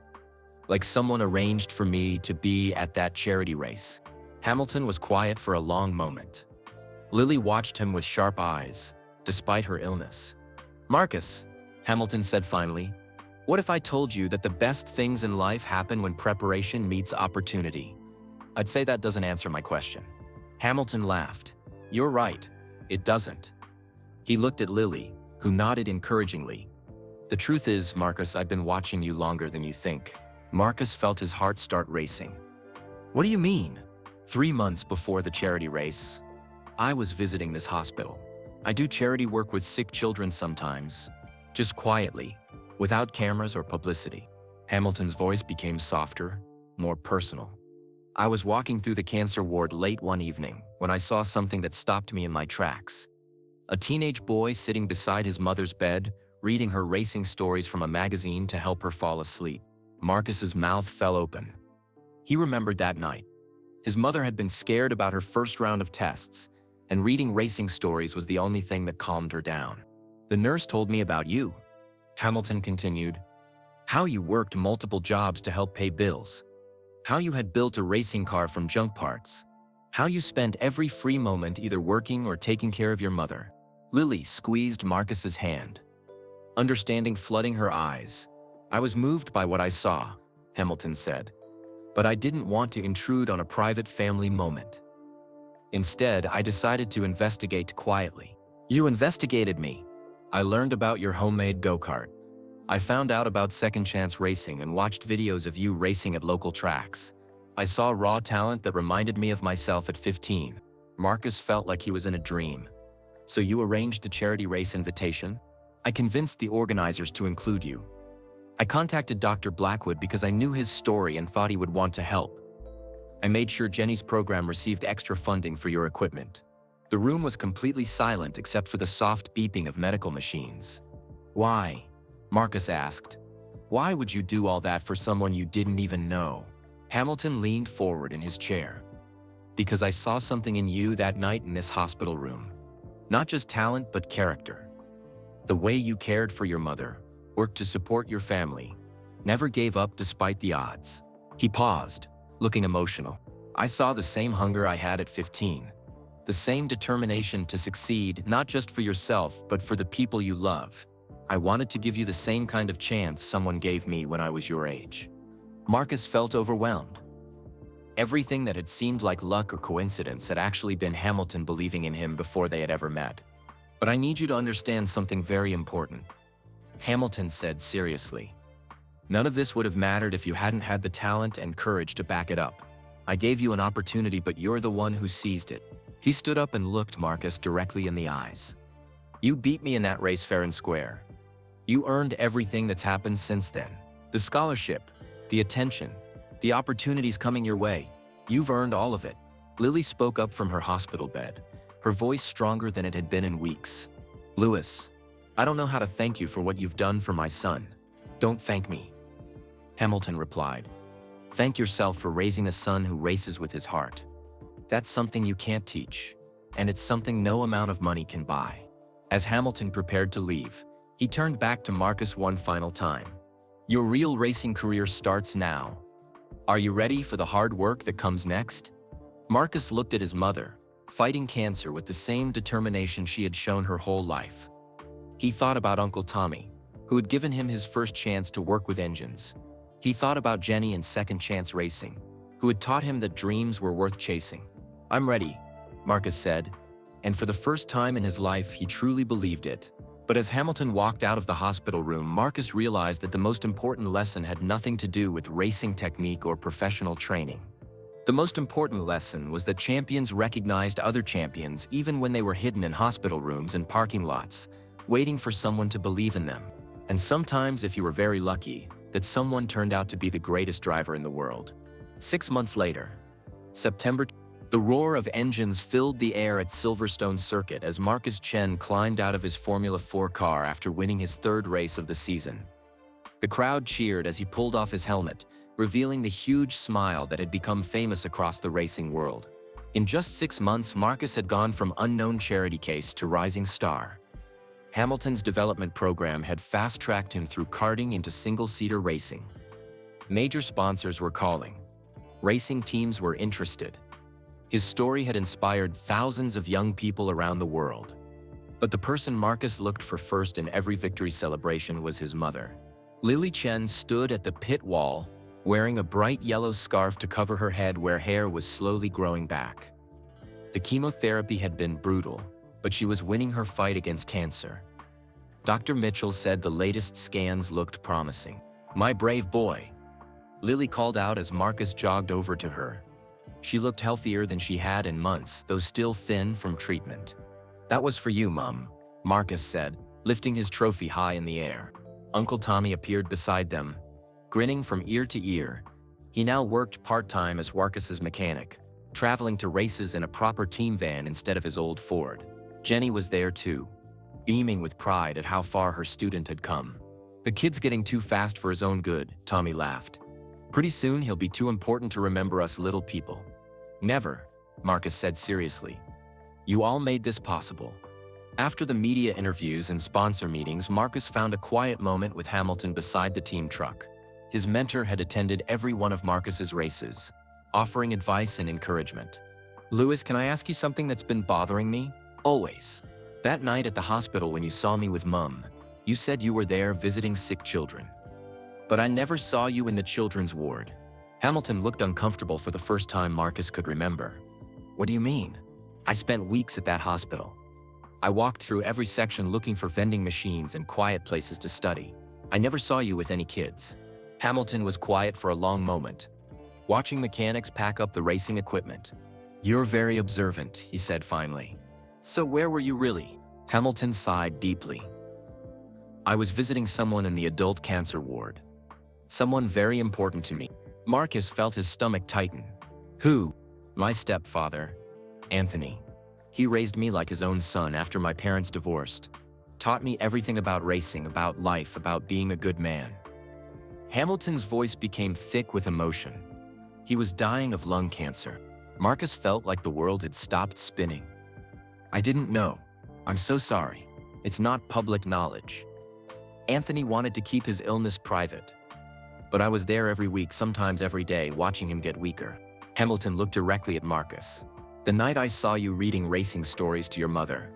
Like someone arranged for me to be at that charity race." Hamilton was quiet for a long moment. Lily watched him with sharp eyes, despite her illness. "Marcus," Hamilton said finally, "what if I told you that the best things in life happen when preparation meets opportunity?" "I'd say that doesn't answer my question." Hamilton laughed. "You're right, it doesn't." He looked at Lily, who nodded encouragingly. "The truth is, Marcus, I've been watching you longer than you think." Marcus felt his heart start racing. "What do you mean?" 3 months before the charity race, I was visiting this hospital. I do charity work with sick children sometimes, just quietly, without cameras or publicity. Hamilton's voice became softer, more personal. "I was walking through the cancer ward late one evening when I saw something that stopped me in my tracks. A teenage boy sitting beside his mother's bed, reading her racing stories from a magazine to help her fall asleep." Marcus's mouth fell open. He remembered that night. His mother had been scared about her first round of tests, and reading racing stories was the only thing that calmed her down. "The nurse told me about you," Hamilton continued. "How you worked multiple jobs to help pay bills. How you had built a racing car from junk parts. How you spent every free moment either working or taking care of your mother." Lily squeezed Marcus's hand, understanding flooding her eyes. "I was moved by what I saw," Hamilton said. "But I didn't want to intrude on a private family moment. Instead, I decided to investigate quietly." "You investigated me." "I learned about your homemade go-kart. I found out about Second Chance Racing and watched videos of you racing at local tracks. I saw raw talent that reminded me of myself at 15. Marcus felt like he was in a dream. "So you arranged the charity race invitation?" "I convinced the organizers to include you. I contacted Dr. Blackwood because I knew his story and thought he would want to help. I made sure Jenny's program received extra funding for your equipment." The room was completely silent except for the soft beeping of medical machines. "Why?" Marcus asked. "Why would you do all that for someone you didn't even know?" Hamilton leaned forward in his chair. "Because I saw something in you that night in this hospital room. Not just talent, but character. The way you cared for your mother, worked to support your family, never gave up despite the odds." He paused, looking emotional. "I saw the same hunger I had at 15. The same determination to succeed, not just for yourself, but for the people you love. I wanted to give you the same kind of chance someone gave me when I was your age." Marcus felt overwhelmed. Everything that had seemed like luck or coincidence had actually been Hamilton believing in him before they had ever met. "But I need you to understand something very important," Hamilton said seriously. "None of this would have mattered if you hadn't had the talent and courage to back it up. I gave you an opportunity, but you're the one who seized it." He stood up and looked Marcus directly in the eyes. "You beat me in that race fair and square. You earned everything that's happened since then. The scholarship, the attention, the opportunities coming your way. You've earned all of it." Lily spoke up from her hospital bed, her voice stronger than it had been in weeks. "Lewis, I don't know how to thank you for what you've done for my son." "Don't thank me," Hamilton replied. "Thank yourself for raising a son who races with his heart. That's something you can't teach, and it's something no amount of money can buy." As Hamilton prepared to leave, he turned back to Marcus one final time. "Your real racing career starts now. Are you ready for the hard work that comes next?" Marcus looked at his mother, fighting cancer with the same determination she had shown her whole life. He thought about Uncle Tommy, who had given him his first chance to work with engines. He thought about Jenny and Second Chance Racing, who had taught him that dreams were worth chasing. "I'm ready," Marcus said, and for the first time in his life he truly believed it. But as Hamilton walked out of the hospital room, Marcus realized that the most important lesson had nothing to do with racing technique or professional training. The most important lesson was that champions recognized other champions even when they were hidden in hospital rooms and parking lots, waiting for someone to believe in them. And sometimes, if you were very lucky, that someone turned out to be the greatest driver in the world. 6 months later, September, the roar of engines filled the air at Silverstone Circuit as Marcus Chen climbed out of his Formula 4 car after winning his third race of the season. The crowd cheered as he pulled off his helmet, revealing the huge smile that had become famous across the racing world. In just 6 months, Marcus had gone from unknown charity case to rising star. Hamilton's development program had fast-tracked him through karting into single-seater racing. Major sponsors were calling. Racing teams were interested. His story had inspired thousands of young people around the world. But the person Marcus looked for first in every victory celebration was his mother. Lily Chen stood at the pit wall, wearing a bright yellow scarf to cover her head where hair was slowly growing back. The chemotherapy had been brutal, but she was winning her fight against cancer. Dr. Mitchell said the latest scans looked promising. "My brave boy," Lily called out as Marcus jogged over to her. She looked healthier than she had in months, though still thin from treatment. "That was for you, Mum," Marcus said, lifting his trophy high in the air. Uncle Tommy appeared beside them, grinning from ear to ear. He now worked part-time as Marcus's mechanic, traveling to races in a proper team van instead of his old Ford. Jenny was there too, beaming with pride at how far her student had come. "The kid's getting too fast for his own good," Tommy laughed. "Pretty soon he'll be too important to remember us little people." "Never," Marcus said seriously. "You all made this possible." After the media interviews and sponsor meetings, Marcus found a quiet moment with Hamilton beside the team truck. His mentor had attended every one of Marcus's races, offering advice and encouragement. "Lewis, can I ask you something that's been bothering me? Always. That night at the hospital when you saw me with Mum, you said you were there visiting sick children. But I never saw you in the children's ward." Hamilton looked uncomfortable for the first time Marcus could remember. "What do you mean?" "I spent weeks at that hospital. I walked through every section looking for vending machines and quiet places to study. I never saw you with any kids." Hamilton was quiet for a long moment, watching mechanics pack up the racing equipment. "You're very observant," he said finally. "So where were you really?" Hamilton sighed deeply. "I was visiting someone in the adult cancer ward. Someone very important to me." Marcus felt his stomach tighten. "Who?" "My stepfather, Anthony. He raised me like his own son after my parents divorced. Taught me everything about racing, about life, about being a good man." Hamilton's voice became thick with emotion. He was dying of lung cancer. Marcus felt like the world had stopped spinning. "I didn't know. I'm so sorry. It's not public knowledge." Anthony wanted to keep his illness private. "But I was there every week, sometimes every day, watching him get weaker." Hamilton looked directly at Marcus. "The night I saw you reading racing stories to your mother,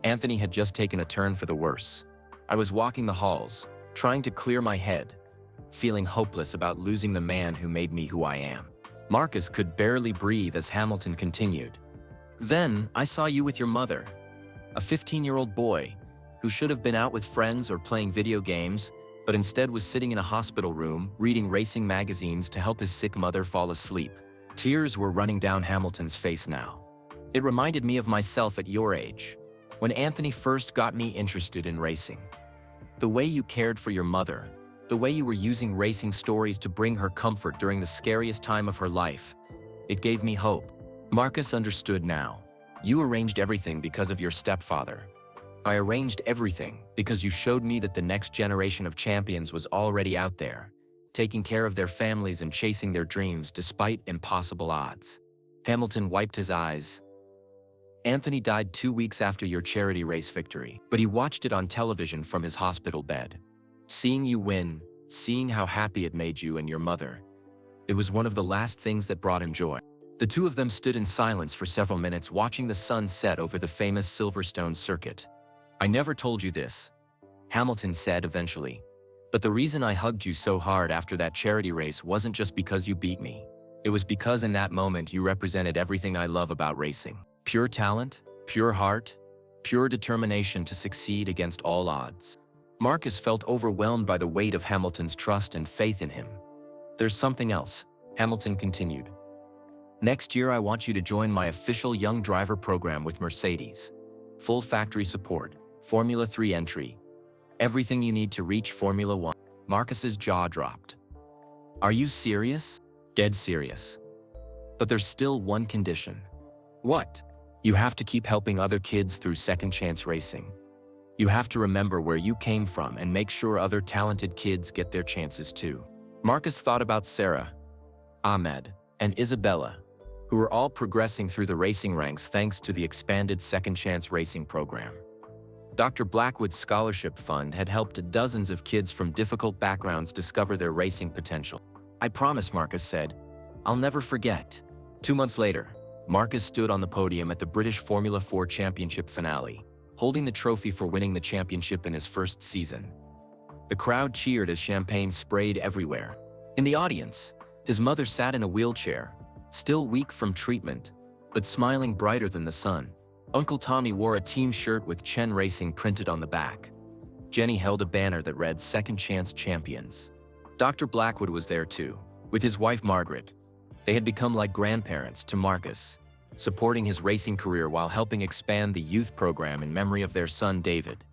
Anthony had just taken a turn for the worse. I was walking the halls, trying to clear my head, feeling hopeless about losing the man who made me who I am." Marcus could barely breathe as Hamilton continued. "Then I saw you with your mother, a 15-year-old boy who should have been out with friends or playing video games, but instead was sitting in a hospital room reading racing magazines to help his sick mother fall asleep." Tears were running down Hamilton's face now. "It reminded me of myself at your age, when Anthony first got me interested in racing. The way you cared for your mother, the way you were using racing stories to bring her comfort during the scariest time of her life, it gave me hope." Marcus understood now. "You arranged everything because of your stepfather. I arranged everything because you showed me that the next generation of champions was already out there, taking care of their families and chasing their dreams despite impossible odds." Hamilton wiped his eyes. "Anthony died 2 weeks after your charity race victory, but he watched it on television from his hospital bed. Seeing you win, seeing how happy it made you and your mother, it was one of the last things that brought him joy." The two of them stood in silence for several minutes watching the sun set over the famous Silverstone circuit. "I never told you this," Hamilton said eventually, "but the reason I hugged you so hard after that charity race wasn't just because you beat me. It was because in that moment you represented everything I love about racing. Pure talent, pure heart, pure determination to succeed against all odds." Marcus felt overwhelmed by the weight of Hamilton's trust and faith in him. "There's something else," Hamilton continued. Next year, I want you to join my official young driver program with Mercedes. Full factory support, Formula 3 entry, everything you need to reach Formula 1. Marcus's jaw dropped. Are you serious? Dead serious. But there's still one condition. What? You have to keep helping other kids through second chance racing. You have to remember where you came from and make sure other talented kids get their chances too. Marcus thought about Sarah, Ahmed, and Isabella, who were all progressing through the racing ranks thanks to the expanded Second Chance Racing program. Dr. Blackwood's scholarship fund had helped dozens of kids from difficult backgrounds discover their racing potential. I promise, Marcus said. I'll never forget. 2 months later, Marcus stood on the podium at the British Formula 4 Championship finale, holding the trophy for winning the championship in his first season. The crowd cheered as champagne sprayed everywhere. In the audience, his mother sat in a wheelchair, still weak from treatment, but smiling brighter than the sun. Uncle Tommy wore a team shirt with Chen Racing printed on the back. Jenny held a banner that read Second Chance Champions. Dr. Blackwood was there too, with his wife Margaret. They had become like grandparents to Marcus, supporting his racing career while helping expand the youth program in memory of their son David.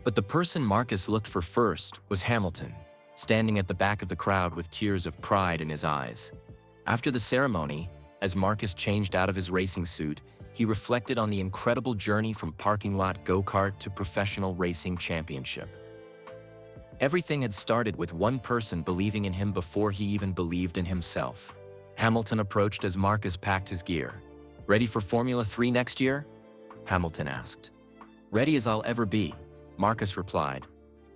But the person Marcus looked for first was Hamilton, standing at the back of the crowd with tears of pride in his eyes. After the ceremony, as Marcus changed out of his racing suit, he reflected on the incredible journey from parking lot go-kart to professional racing championship. Everything had started with one person believing in him before he even believed in himself. Hamilton approached as Marcus packed his gear. Ready for Formula 3 next year? Hamilton asked. Ready as I'll ever be, Marcus replied.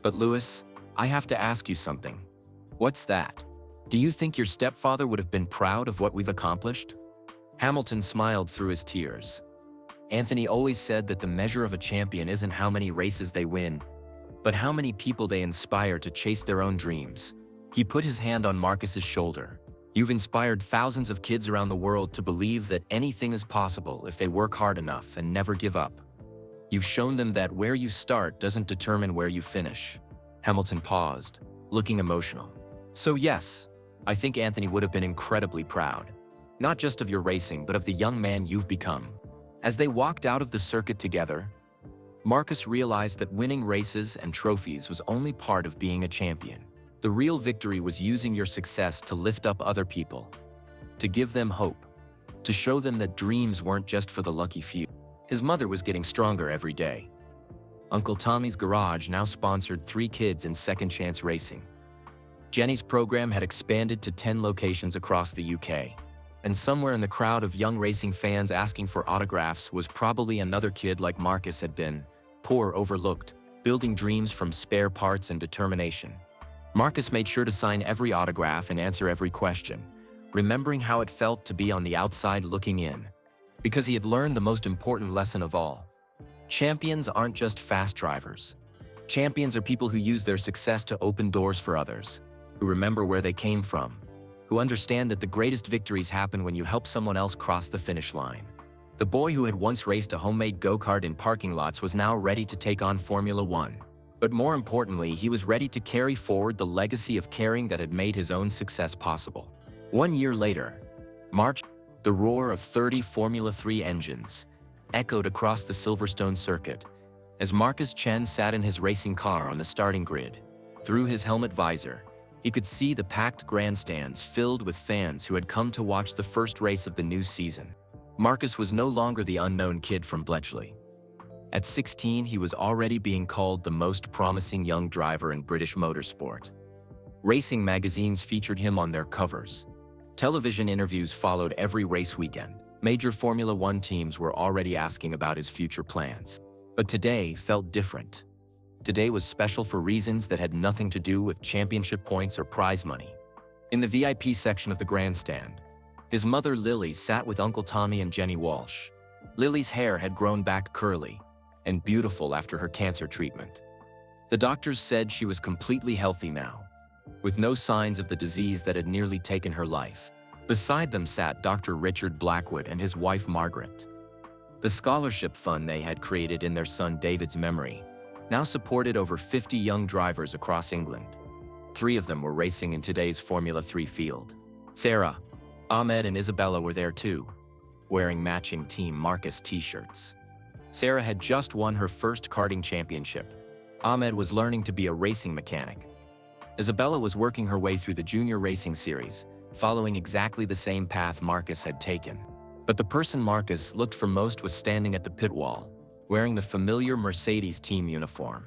But Lewis, I have to ask you something. What's that? Do you think your stepfather would have been proud of what we've accomplished? Hamilton smiled through his tears. Anthony always said that the measure of a champion isn't how many races they win, but how many people they inspire to chase their own dreams. He put his hand on Marcus's shoulder. You've inspired thousands of kids around the world to believe that anything is possible if they work hard enough and never give up. You've shown them that where you start doesn't determine where you finish. Hamilton paused, looking emotional. So yes, I think Anthony would have been incredibly proud. Not just of your racing, but of the young man you've become. As they walked out of the circuit together, Marcus realized that winning races and trophies was only part of being a champion. The real victory was using your success to lift up other people, to give them hope, to show them that dreams weren't just for the lucky few. His mother was getting stronger every day. Uncle Tommy's garage now sponsored 3 kids in Second Chance Racing. Jenny's program had expanded to 10 locations across the UK. And somewhere in the crowd of young racing fans asking for autographs was probably another kid like Marcus had been, poor, overlooked, building dreams from spare parts and determination. Marcus made sure to sign every autograph and answer every question, remembering how it felt to be on the outside looking in. Because he had learned the most important lesson of all. Champions aren't just fast drivers. Champions are people who use their success to open doors for others, who remember where they came from, who understand that the greatest victories happen when you help someone else cross the finish line. The boy who had once raced a homemade go-kart in parking lots was now ready to take on Formula 1. But more importantly, he was ready to carry forward the legacy of caring that had made his own success possible. 1 year later, March, the roar of 30 Formula 3 engines echoed across the Silverstone circuit as Marcus Chen sat in his racing car on the starting grid. Through his helmet visor, he could see the packed grandstands filled with fans who had come to watch the first race of the new season. Marcus was no longer the unknown kid from Bletchley. At 16, he was already being called the most promising young driver in British motorsport. Racing magazines featured him on their covers. Television interviews followed every race weekend. Major Formula 1 teams were already asking about his future plans. But today felt different. Today was special for reasons that had nothing to do with championship points or prize money. In the VIP section of the grandstand, his mother Lily sat with Uncle Tommy and Jenny Walsh. Lily's hair had grown back curly and beautiful after her cancer treatment. The doctors said she was completely healthy now, with no signs of the disease that had nearly taken her life. Beside them sat Dr. Richard Blackwood and his wife Margaret. The scholarship fund they had created in their son David's memory now supported over 50 young drivers across England. 3 of them were racing in today's Formula 3 field. Sarah, Ahmed and Isabella were there too, wearing matching Team Marcus t-shirts. Sarah had just won her first karting championship. Ahmed was learning to be a racing mechanic. Isabella was working her way through the junior racing series, following exactly the same path Marcus had taken. But the person Marcus looked for most was standing at the pit wall, wearing the familiar Mercedes team uniform.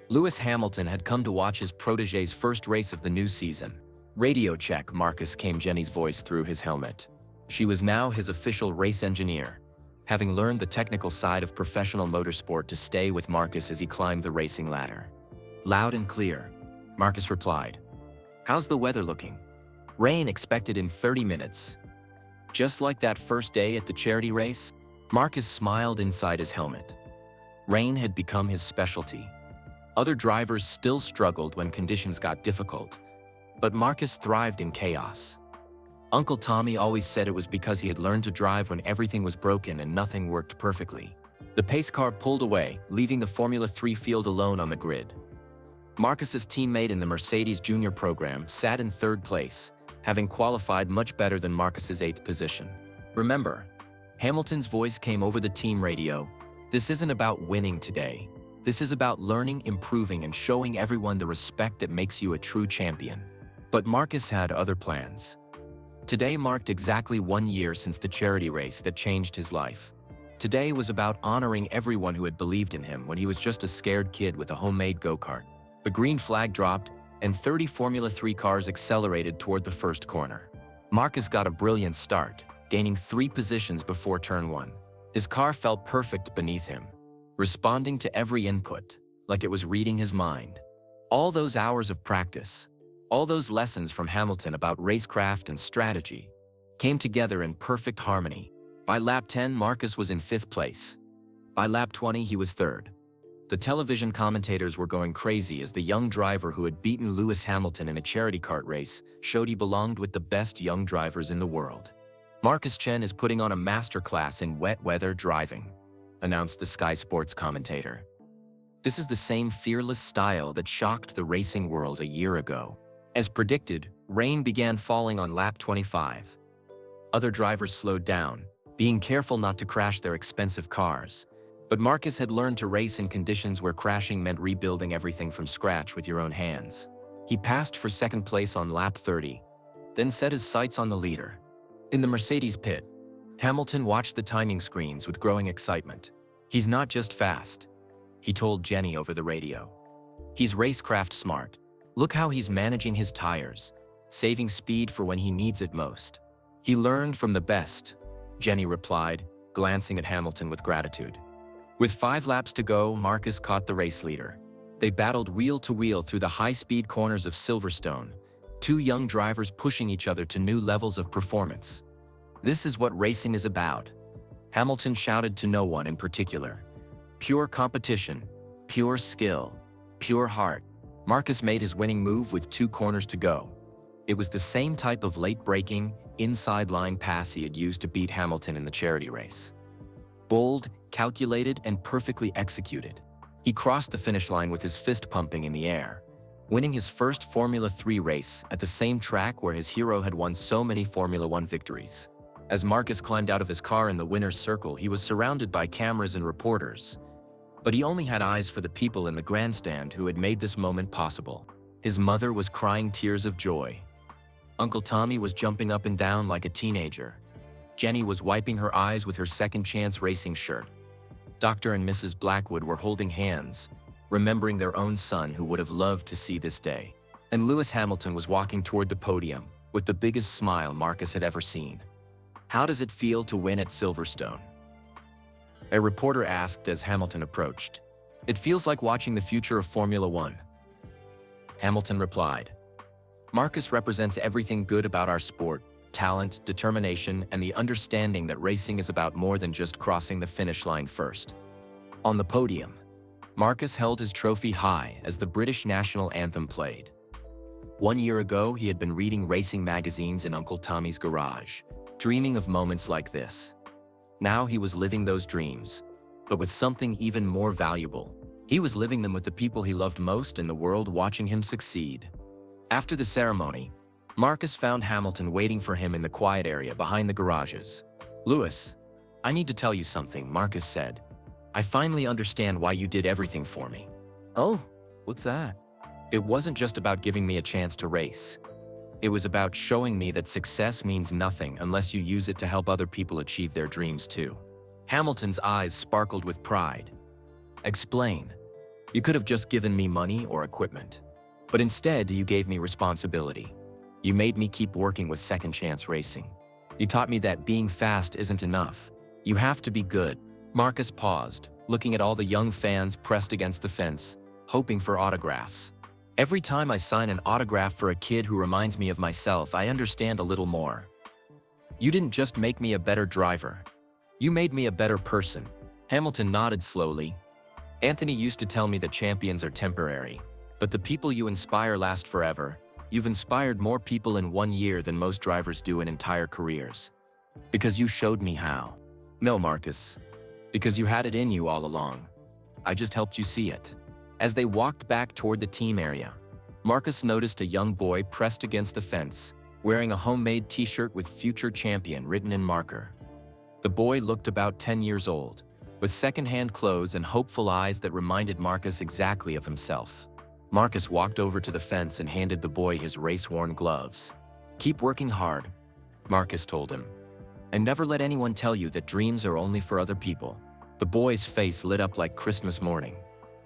Lewis Hamilton had come to watch his protégé's first race of the new season. "Radio check, Marcus," came Jenny's voice through his helmet. She was now his official race engineer, having learned the technical side of professional motorsport to stay with Marcus as he climbed the racing ladder. Loud and clear, Marcus replied. "How's the weather looking?" "Rain expected in 30 minutes. Just like that first day at the charity race?" Marcus smiled inside his helmet. Rain had become his specialty. Other drivers still struggled when conditions got difficult, but Marcus thrived in chaos. Uncle Tommy always said it was because he had learned to drive when everything was broken and nothing worked perfectly. The pace car pulled away, leaving the Formula 3 field alone on the grid. Marcus's teammate in the Mercedes Junior program sat in third place, having qualified much better than Marcus's 8th position. "Remember," Hamilton's voice came over the team radio, "this isn't about winning today. This is about learning, improving, and showing everyone the respect that makes you a true champion." But Marcus had other plans. Today marked exactly 1 year since the charity race that changed his life. Today was about honoring everyone who had believed in him when he was just a scared kid with a homemade go-kart. The green flag dropped, and 30 Formula 3 cars accelerated toward the first corner. Marcus got a brilliant start, gaining 3 positions before turn 1. His car felt perfect beneath him, responding to every input, like it was reading his mind. All those hours of practice, all those lessons from Hamilton about racecraft and strategy, came together in perfect harmony. By lap 10, Marcus was in 5th place. By lap 20, he was 3rd. The television commentators were going crazy as the young driver who had beaten Lewis Hamilton in a charity kart race showed he belonged with the best young drivers in the world. "Marcus Chen is putting on a masterclass in wet weather driving," announced the Sky Sports commentator. "This is the same fearless style that shocked the racing world a year ago." As predicted, rain began falling on lap 25. Other drivers slowed down, being careful not to crash their expensive cars. But Marcus had learned to race in conditions where crashing meant rebuilding everything from scratch with your own hands. He passed for 2nd place on lap 30, then set his sights on the leader. In the Mercedes pit, Hamilton watched the timing screens with growing excitement. "He's not just fast," he told Jenny over the radio. "He's racecraft smart. Look how he's managing his tires, saving speed for when he needs it most." "He learned from the best," Jenny replied, glancing at Hamilton with gratitude. With 5 laps to go, Marcus caught the race leader. They battled wheel to wheel through the high-speed corners of Silverstone, 2 young drivers pushing each other to new levels of performance. "This is what racing is about," Hamilton shouted to no one in particular. "Pure competition, pure skill, pure heart." Marcus made his winning move with 2 corners to go. It was the same type of late-braking, inside-line pass he had used to beat Hamilton in the charity race. Bold, calculated, and perfectly executed. He crossed the finish line with his fist pumping in the air, winning his first Formula 3 race at the same track where his hero had won so many Formula 1 victories. As Marcus climbed out of his car in the winner's circle, he was surrounded by cameras and reporters. But he only had eyes for the people in the grandstand who had made this moment possible. His mother was crying tears of joy. Uncle Tommy was jumping up and down like a teenager. Jenny was wiping her eyes with her Second Chance Racing shirt. Dr. and Mrs. Blackwood were holding hands, remembering their own son who would have loved to see this day. And Lewis Hamilton was walking toward the podium with the biggest smile Marcus had ever seen. "How does it feel to win at Silverstone?" a reporter asked as Hamilton approached. "It feels like watching the future of Formula 1. Hamilton replied. "Marcus represents everything good about our sport: talent, determination, and the understanding that racing is about more than just crossing the finish line first." On the podium, Marcus held his trophy high as the British national anthem played. 1 year ago, he had been reading racing magazines in Uncle Tommy's garage, dreaming of moments like this. Now he was living those dreams, but with something even more valuable. He was living them with the people he loved most in the world watching him succeed. After the ceremony, Marcus found Hamilton waiting for him in the quiet area behind the garages. "Lewis, I need to tell you something," Marcus said. "I finally understand why you did everything for me." "Oh, what's that?" "It wasn't just about giving me a chance to race. It was about showing me that success means nothing unless you use it to help other people achieve their dreams too." Hamilton's eyes sparkled with pride. "Explain." "You could have just given me money or equipment. But instead, you gave me responsibility. You made me keep working with Second Chance Racing. You taught me that being fast isn't enough. You have to be good." Marcus paused, looking at all the young fans pressed against the fence, hoping for autographs. "Every time I sign an autograph for a kid who reminds me of myself, I understand a little more. You didn't just make me a better driver. You made me a better person." Hamilton nodded slowly. "Anthony used to tell me that champions are temporary, but the people you inspire last forever. You've inspired more people in 1 year than most drivers do in entire careers. Because you showed me how." "No, Marcus. Because you had it in you all along. I just helped you see it." As they walked back toward the team area, Marcus noticed a young boy pressed against the fence, wearing a homemade t-shirt with "Future Champion" written in marker. The boy looked about 10 years old, with second-hand clothes and hopeful eyes that reminded Marcus exactly of himself. Marcus walked over to the fence and handed the boy his race-worn gloves. "Keep working hard," Marcus told him. "And never let anyone tell you that dreams are only for other people." The boy's face lit up like Christmas morning.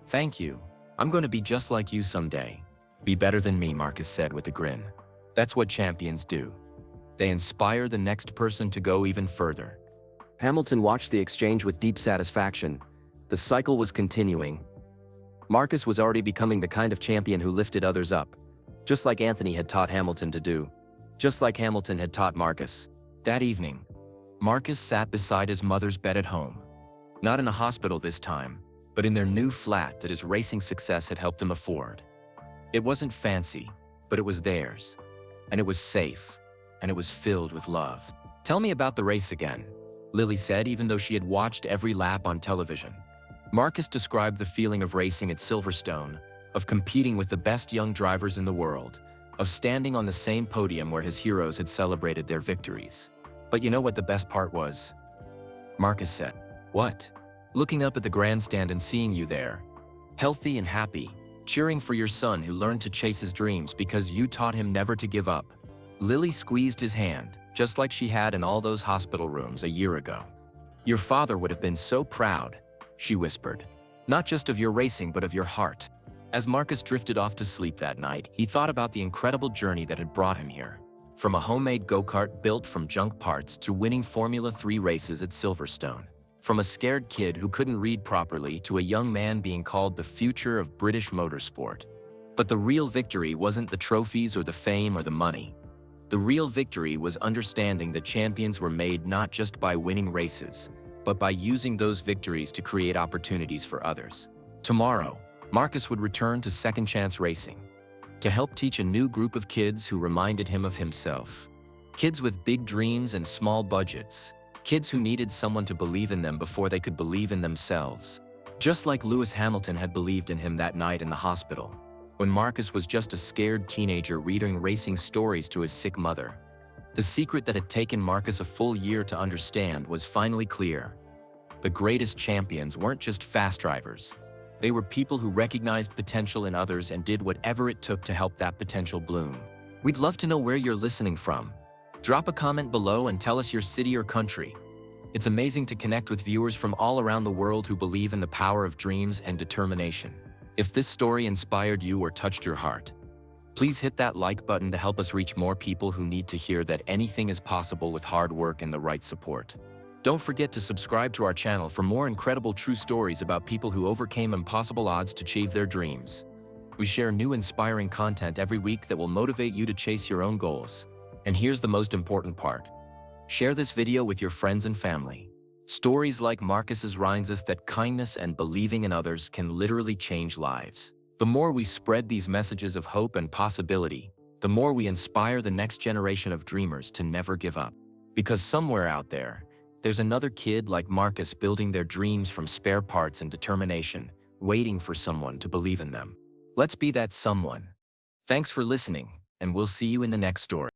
"Thank you. I'm going to be just like you someday." "Be better than me," Marcus said with a grin. "That's what champions do. They inspire the next person to go even further." Hamilton watched the exchange with deep satisfaction. The cycle was continuing. Marcus was already becoming the kind of champion who lifted others up, just like Anthony had taught Hamilton to do, just like Hamilton had taught Marcus. That evening, Marcus sat beside his mother's bed at home. Not in a hospital this time, but in their new flat that his racing success had helped them afford. It wasn't fancy, but it was theirs. And it was safe, and it was filled with love. "Tell me about the race again," Lily said, even though she had watched every lap on television. Marcus described the feeling of racing at Silverstone, of competing with the best young drivers in the world, of standing on the same podium where his heroes had celebrated their victories. "But you know what the best part was?" Marcus said. "What?" "Looking up at the grandstand and seeing you there, healthy and happy, cheering for your son who learned to chase his dreams because you taught him never to give up." Lily squeezed his hand, just like she had in all those hospital rooms a year ago. "Your father would have been so proud," she whispered. "Not just of your racing, but of your heart." As Marcus drifted off to sleep that night, he thought about the incredible journey that had brought him here. From a homemade go-kart built from junk parts to winning Formula 3 races at Silverstone. From a scared kid who couldn't read properly to a young man being called the future of British motorsport. But the real victory wasn't the trophies or the fame or the money. The real victory was understanding that champions were made not just by winning races, but by using those victories to create opportunities for others. Tomorrow, Marcus would return to Second Chance Racing to help teach a new group of kids who reminded him of himself. Kids with big dreams and small budgets. Kids who needed someone to believe in them before they could believe in themselves. Just like Lewis Hamilton had believed in him that night in the hospital, when Marcus was just a scared teenager reading racing stories to his sick mother. The secret that had taken Marcus a full year to understand was finally clear. The greatest champions weren't just fast drivers. They were people who recognized potential in others and did whatever it took to help that potential bloom. We'd love to know where you're listening from. Drop a comment below and tell us your city or country. It's amazing to connect with viewers from all around the world who believe in the power of dreams and determination. If this story inspired you or touched your heart, please hit that like button to help us reach more people who need to hear that anything is possible with hard work and the right support. Don't forget to subscribe to our channel for more incredible true stories about people who overcame impossible odds to achieve their dreams. We share new inspiring content every week that will motivate you to chase your own goals. And here's the most important part. Share this video with your friends and family. Stories like Marcus's reminds us that kindness and believing in others can literally change lives. The more we spread these messages of hope and possibility, the more we inspire the next generation of dreamers to never give up. Because somewhere out there, there's another kid like Marcus building their dreams from spare parts and determination, waiting for someone to believe in them. Let's be that someone. Thanks for listening. and we'll see you in the next story.